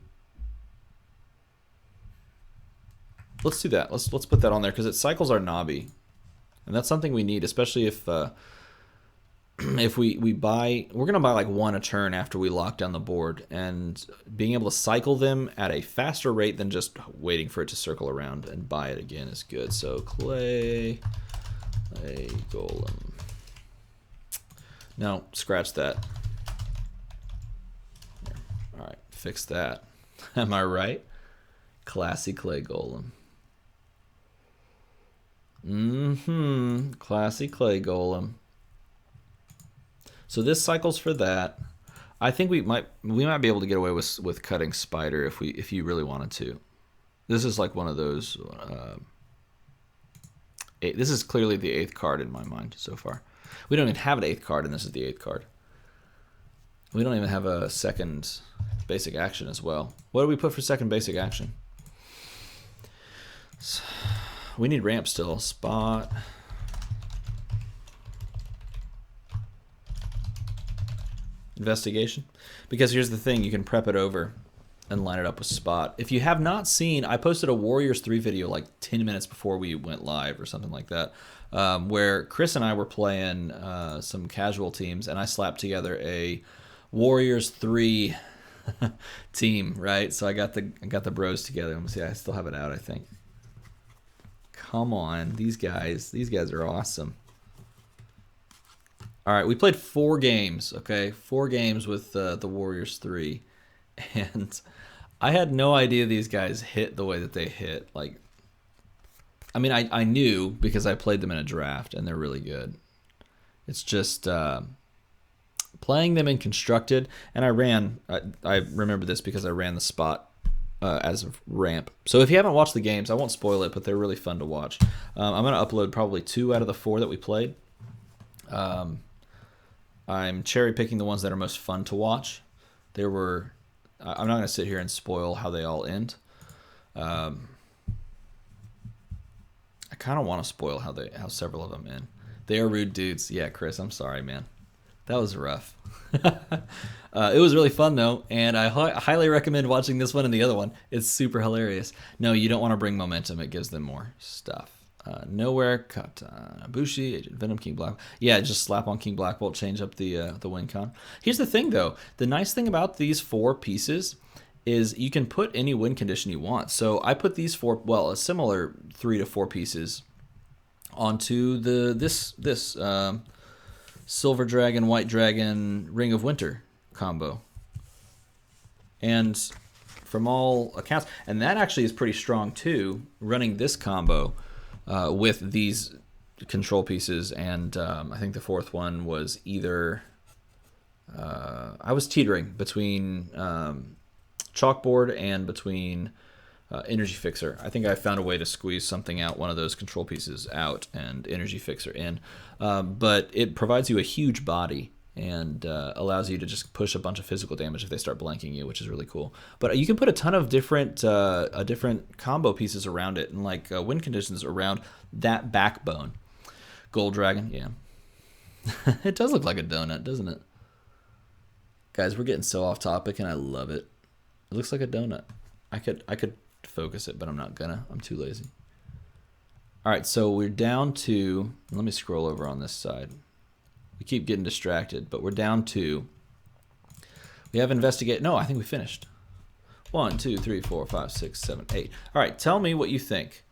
Let's do that. Let's put that on there because it cycles our Nabi, and that's something we need, especially if if we buy. We're gonna buy like 1 a turn after we lock down the board, and being able to cycle them at a faster rate than just waiting for it to circle around and buy it again is good. So Clay Golem. No, scratch that. All right, fix that. Am I right? Classy Clay Golem. Classy Clay Golem. So this cycles for that. I think we might be able to get away with cutting spider if you really wanted to. This is like one of those. This is clearly the 8th card in my mind so far. We don't even have an 8th card, and this is the 8th card. We don't even have a second basic action as well. What do we put for second basic action? We need ramp still. Spot. Investigation. Because here's the thing, you can prep it over and line it up with spot. If you have not seen, I posted a Warriors 3 video like 10 minutes before we went live or something like that, where Chris and I were playing some casual teams, and I slapped together a Warriors 3 team, right? So I got the bros together. Let me see, I still have it out, I think. Come on, these guys are awesome. All right, we played 4 games, okay? 4 games with the Warriors 3. And I had no idea these guys hit the way that they hit. Like, I mean, I knew because I played them in a draft, and they're really good. It's just playing them in constructed, and I remember this because I ran the spot as a ramp. So if you haven't watched the games, I won't spoil it, but they're really fun to watch. I'm going to upload probably 2 out of the 4 that we played. I'm cherry picking the ones that are most fun to watch. I'm not going to sit here and spoil how they all end. I kind of want to spoil how several of them end. They are rude dudes. Yeah, Chris, I'm sorry, man. That was rough. It was really fun, though, and I highly recommend watching this one and the other one. It's super hilarious. No, you don't want to bring momentum. It gives them more stuff. Nowhere, cut Bushi, Agent Venom, King Black. Yeah, just slap on King Black Bolt, change up the win con. Here's the thing, though. The nice thing about these 4 pieces is you can put any win condition you want. So I put these 4, well, a similar 3 to 4 pieces onto this Silver Dragon, White Dragon, Ring of Winter combo. And from all accounts, and that actually is pretty strong too, running this combo with these control pieces. And I think the 4th one was either I was teetering between Chalkboard and between Energy Fixer. I think I found a way to squeeze something out, one of those control pieces out, and Energy Fixer in. But it provides you a huge body and allows you to just push a bunch of physical damage if they start blanking you, which is really cool. But you can put a ton of different combo pieces around it, and like win conditions around that backbone. Gold Dragon, yeah. It does look like a donut, doesn't it? Guys, we're getting so off topic, and I love it. It looks like a donut. I could focus it, but I'm not gonna. I'm too lazy. All right, so we're down to, let me scroll over on this side. We keep getting distracted, but we're down to, we have investigate. No, I think we finished. 1, 2, 3, 4, 5, 6, 7, 8. All right, tell me what you think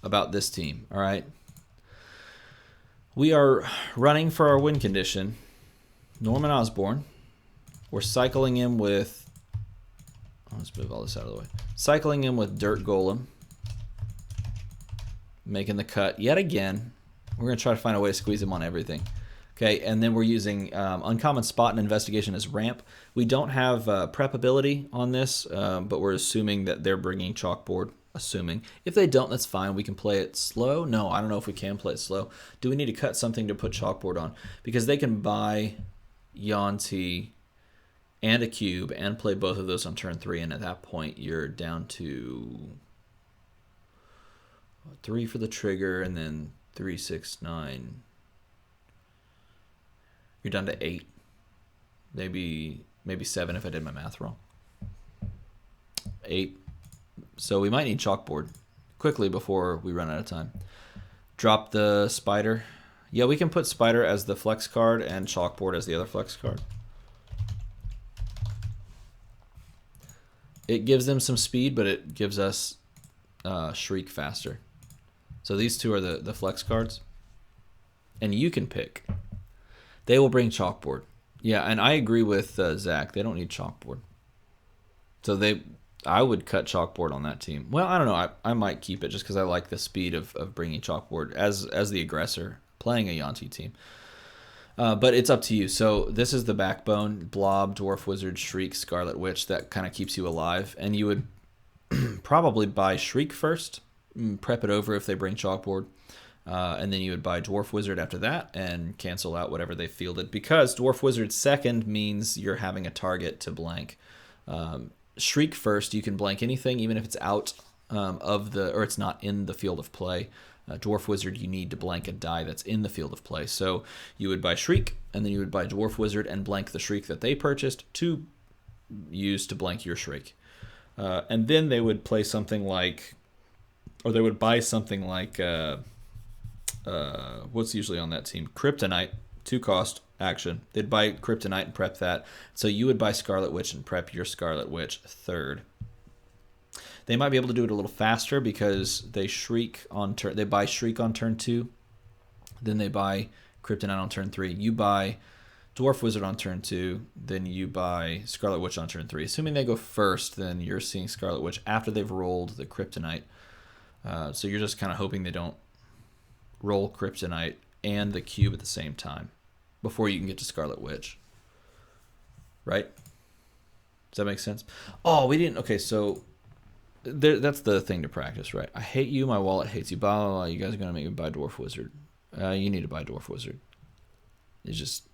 about this team, all right? We are running for our win condition. Norman Osborn. We're cycling him with, let's move all this out of the way. Cycling him with Dirt Golem. Making the cut yet again. We're going to try to find a way to squeeze him on everything. Okay, and then we're using Uncommon Spot and Investigation as ramp. We don't have prep ability on this, but we're assuming that they're bringing Chalkboard. Assuming. If they don't, that's fine. We can play it slow. No, I don't know if we can play it slow. Do we need to cut something to put Chalkboard on? Because they can buy Yuan-Ti and a cube and play both of those on turn 3, and at that point you're down to 3 for the trigger, and then 3, 6, 9. You're down to 8. Maybe 7 if I did my math wrong. 8. So we might need Chalkboard quickly before we run out of time. Drop the Spider. Yeah, we can put Spider as the flex card and Chalkboard as the other flex card. It gives them some speed, but it gives us Shriek faster. So these 2 are the flex cards. And you can pick. They will bring Chalkboard. Yeah, and I agree with Zach. They don't need Chalkboard. So I would cut Chalkboard on that team. Well, I don't know. I might keep it just because I like the speed of bringing Chalkboard as the aggressor, playing a Yuan-Ti team. But it's up to you. So this is the backbone: Blob, Dwarf Wizard, Shriek, Scarlet Witch. That kind of keeps you alive. And you would probably buy Shriek first, prep it over if they bring Chalkboard. And then you would buy Dwarf Wizard after that and cancel out whatever they fielded. Because Dwarf Wizard second means you're having a target to blank. Shriek first, you can blank anything, even if it's out or it's not in the field of play. Dwarf Wizard, you need to blank a die that's in the field of play. So you would buy Shriek, and then you would buy Dwarf Wizard and blank the Shriek that they purchased to use to blank your Shriek. And then they would play something like, or they would buy something like, what's usually on that team? Kryptonite, 2 cost action. They'd buy Kryptonite and prep that. So you would buy Scarlet Witch and prep your Scarlet Witch third. They might be able to do it a little faster because they They buy Shriek on turn 2, then they buy Kryptonite on turn 3. You buy Dwarf Wizard on turn 2, then you buy Scarlet Witch on turn 3. Assuming they go first, then you're seeing Scarlet Witch after they've rolled the Kryptonite. So you're just kind of hoping they don't roll Kryptonite and the cube at the same time before you can get to Scarlet Witch. Right? Does that make sense? Oh, we didn't. Okay, so that's the thing to practice, right? I hate you, my wallet hates you, blah, blah, blah. You guys are going to make me buy Dwarf Wizard. You need to buy Dwarf Wizard. It's just,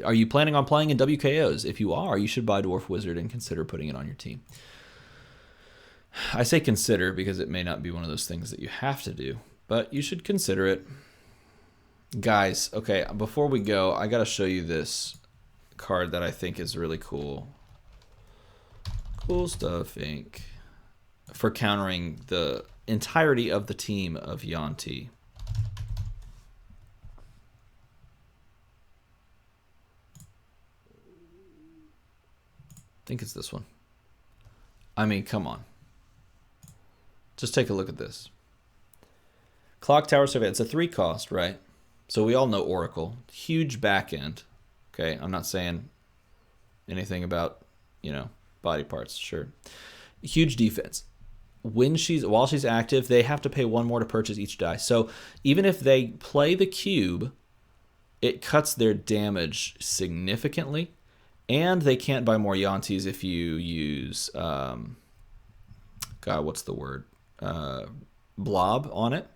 are you planning on playing in WKOs? If you are, you should buy Dwarf Wizard and consider putting it on your team. I say consider because it may not be one of those things that you have to do, but you should consider it. Guys, okay, before we go, I got to show you this card that I think is really cool. Cool Stuff Inc. for countering the entirety of the team of Yuan-Ti. I think it's this one. I mean, come on. Just take a look at this. Clock Tower Survey. It's a 3 cost, right? So we all know Oracle. Huge back end. Okay, I'm not saying anything about, body parts. Sure. Huge defense. While she's active, they have to pay 1 more to purchase each die. So even if they play the cube, it cuts their damage significantly. And they can't buy more Yuan-Tis if you use, what's the word? Blob on it.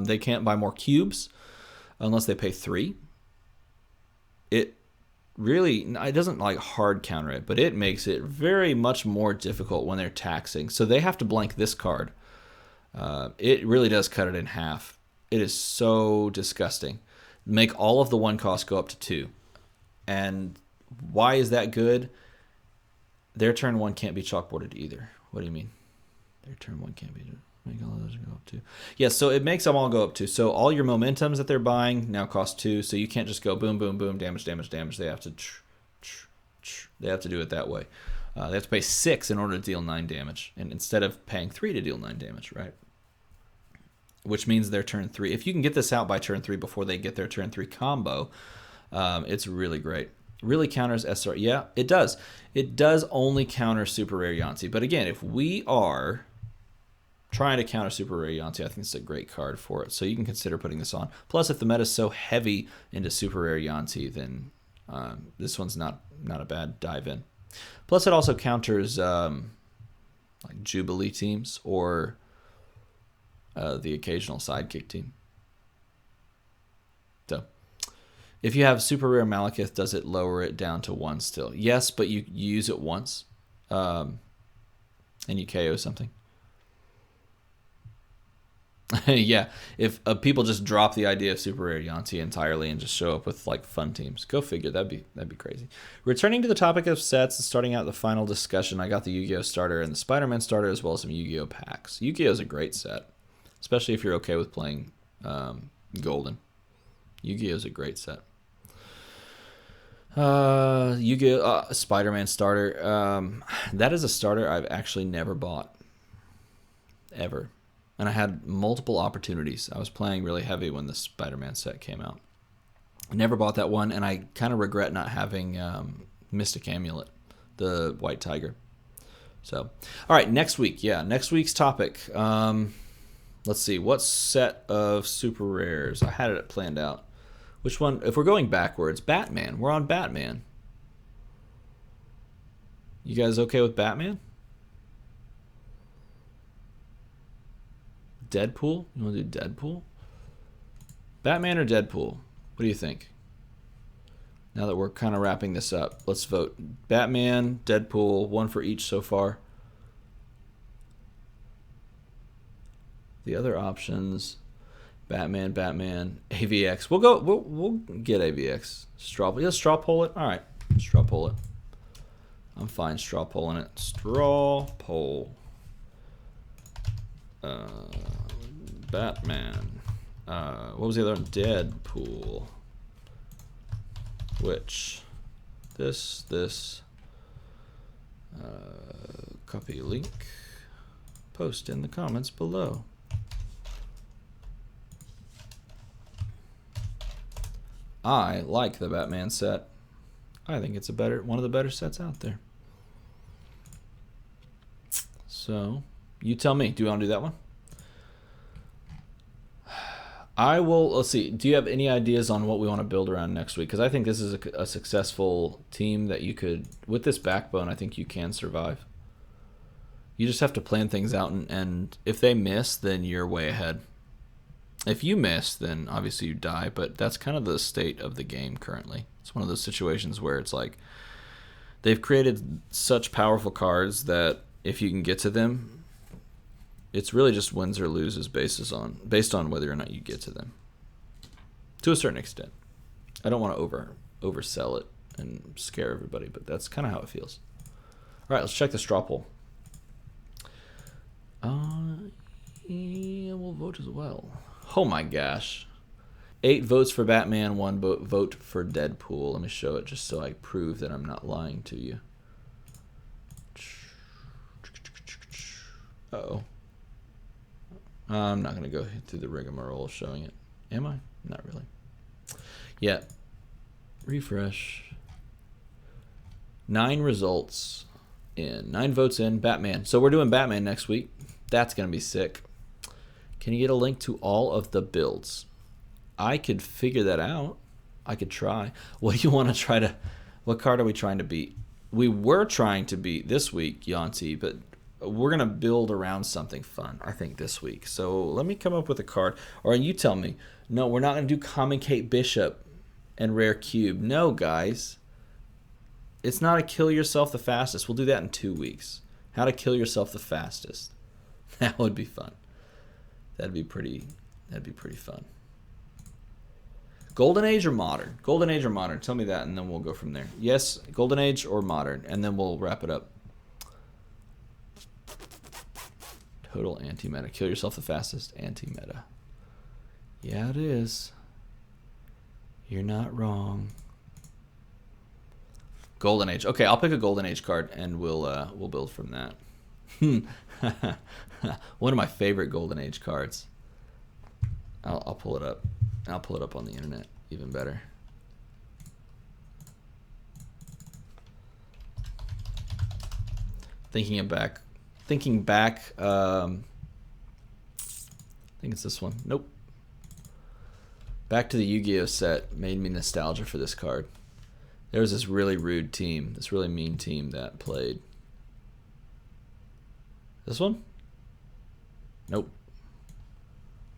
They can't buy more cubes unless they pay 3. It doesn't like hard counter it, but it makes it very much more difficult when they're taxing. So they have to blank this card. It really does cut it in half. It is so disgusting. Make all of the 1 cost go up to 2. And why is that good? Their turn 1 can't be chalkboarded either. What do you mean? Their turn 1 can't be. Make all of those go up 2. Yeah, so it makes them all go up 2. So all your momentums that they're buying now cost 2. So you can't just go boom, boom, boom, damage, damage, damage. They have to do it that way. They have to pay 6 in order to deal 9 damage, and instead of paying 3 to deal 9 damage, right? Which means their turn 3. If you can get this out by turn 3 before they get their turn 3 combo, it's really great. Really counters SR. Yeah, it does. It does only counter super rare Yuan-Ti. But again, if we are trying to counter super rare Yuan-Ti, I think it's a great card for it. So you can consider putting this on. Plus, if the meta is so heavy into super rare Yuan-Ti, then this one's not a bad dive in. Plus, it also counters like Jubilee teams or the occasional sidekick team. So, if you have super rare Malekith, does it lower it down to 1 still? Yes, but you use it once, and you KO something. Yeah, if people just drop the idea of super rare Yuan-Ti entirely and just show up with like fun teams, go figure. That'd be crazy. Returning to the topic of sets and starting out the final discussion, I got the Yu-Gi-Oh starter and the Spider-Man starter as well as some Yu-Gi-Oh packs. Yu-Gi-Oh is a great set, especially if you're okay with playing Golden. Yu-Gi-Oh is a great set. Yu-Gi-Oh Spider-Man starter. That is a starter I've actually never bought ever. And I had multiple opportunities. I was playing really heavy when the Spider-Man set came out. I never bought that one, and I kind of regret not having Mystic Amulet, the White Tiger. So, all right, next week. Yeah, next week's topic. Let's see, what set of super rares? I had it planned out. Which one? If we're going backwards, Batman. We're on Batman. You guys okay with Batman? Deadpool? You want to do Deadpool? Batman or Deadpool? What do you think? Now that we're kind of wrapping this up, let's vote. Batman, Deadpool, one for each so far. The other options, Batman, AVX. We'll get AVX. Straw poll it. All right, straw poll it. I'm fine straw polling it. Straw poll. Batman. What was the other one? Deadpool. Which? This. Copy link. Post in the comments below. I like the Batman set. I think it's one of the better sets out there. So, you tell me. Do you want to do that one? I will. Let's see. Do you have any ideas on what we want to build around next week? Because I think this is a successful team that you could, with this backbone, I think you can survive. You just have to plan things out, and if they miss, then you're way ahead. If you miss, then obviously you die, but that's kind of the state of the game currently. It's one of those situations where it's like they've created such powerful cards that if you can get to them, it's really just wins or loses based on whether or not you get to them. To a certain extent. I don't want to oversell it and scare everybody, but that's kind of how it feels. All right, let's check the straw poll. Yeah, we'll vote as well. Oh my gosh. 8 votes for Batman, 1 vote for Deadpool. Let me show it just so I prove that I'm not lying to you. Uh-oh. I'm not going to go through the rigmarole showing it. Am I? Not really. Yeah. Refresh. 9 results in. 9 votes in. Batman. So we're doing Batman next week. That's going to be sick. Can you get a link to all of the builds? I could figure that out. I could try. What do you want to try to... What card are we trying to beat? We were trying to beat this week, Yuan-Ti, but we're going to build around something fun, I think, this week. So let me come up with a card. Or you tell me. No, we're not going to do Common Kate Bishop and Rare Cube. No, guys. It's not a kill yourself the fastest. We'll do that in 2 weeks. How to kill yourself the fastest. That would be fun. That'd be pretty fun. Golden Age or Modern? Golden Age or Modern? Tell me that, and then we'll go from there. Yes, Golden Age or Modern, and then we'll wrap it up. Total anti-meta. Kill yourself the fastest. Anti-meta. Yeah, it is. You're not wrong. Golden Age. Okay, I'll pick a Golden Age card, and we'll build from that. One of my favorite Golden Age cards. I'll pull it up. I'll pull it up on the internet. Even better. Thinking back. I think it's this one. Nope. Back to the Yu-Gi-Oh set made me nostalgia for this card. There was this really rude team, this really mean team that played. This one? Nope.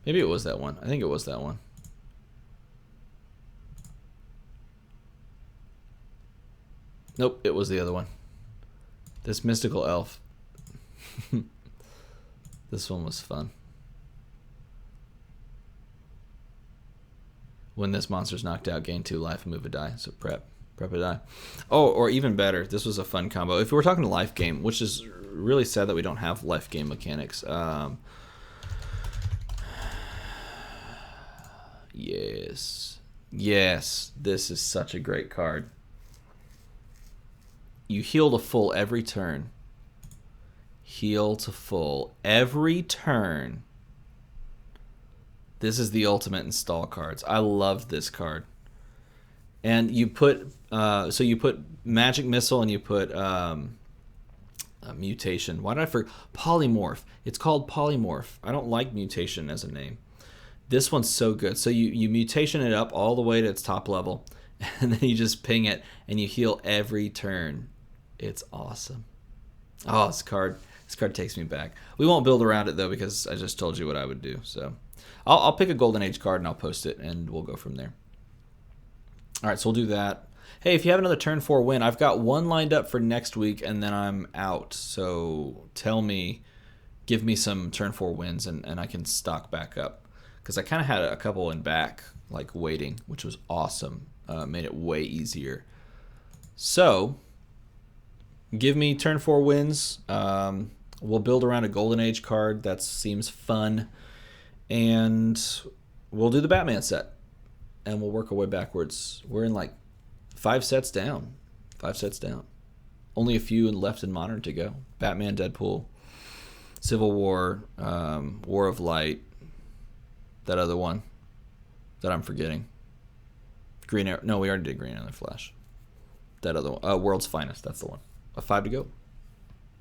Maybe it was that one. I think it was that one. Nope, it was the other one. This mystical elf. This one was fun. When this monster's knocked out, gain 2 life and move a die. So prep a die. Oh, or even better, this was a fun combo. If we're talking to life game, which is really sad that we don't have life game mechanics. Yes. Yes, this is such a great card. You heal to full every turn. Heal to full every turn. This is the ultimate install cards. I love this card. And you put so you put Magic Missile and you put a Mutation. Why did I forget? Polymorph. It's called Polymorph. I don't like Mutation as a name. This one's so good. So you mutation it up all the way to its top level, and then you just ping it, and you heal every turn. It's awesome. Oh, this card takes me back. We won't build around it though because I just told you what I would do. So I'll pick a Golden Age card and I'll post it, and we'll go from there. All right, so we'll do that. Hey, if you have another turn 4 win, I've got one lined up for next week, and then I'm out. So give me some turn 4 wins, and I can stock back up. Because I kind of had a couple in back, like waiting, which was awesome. Made it way easier. So, give me turn 4 wins. We'll build around a Golden Age card. That seems fun. And we'll do the Batman set. And we'll work our way backwards. We're in like 5 sets down. 5 sets down. Only a few left in Modern to go. Batman, Deadpool, Civil War, War of Light, that other one that I'm forgetting. Green Arrow. No, we already did Green Arrow Flash. That other one. World's Finest. That's the one. 5 to go.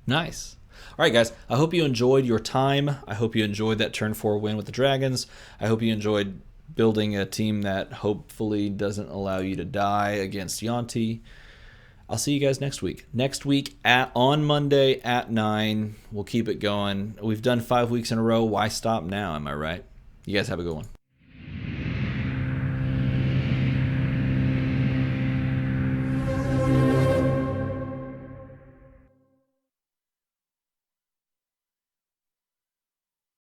Nice. All right, guys. I hope you enjoyed your time. I hope you enjoyed that turn 4 win with the Dragons. I hope you enjoyed building a team that hopefully doesn't allow you to die against Yuan-Ti. I'll see you guys next week. Next week on Monday at 9. We'll keep it going. We've done 5 weeks in a row. Why stop now? Am I right? You guys have a good one.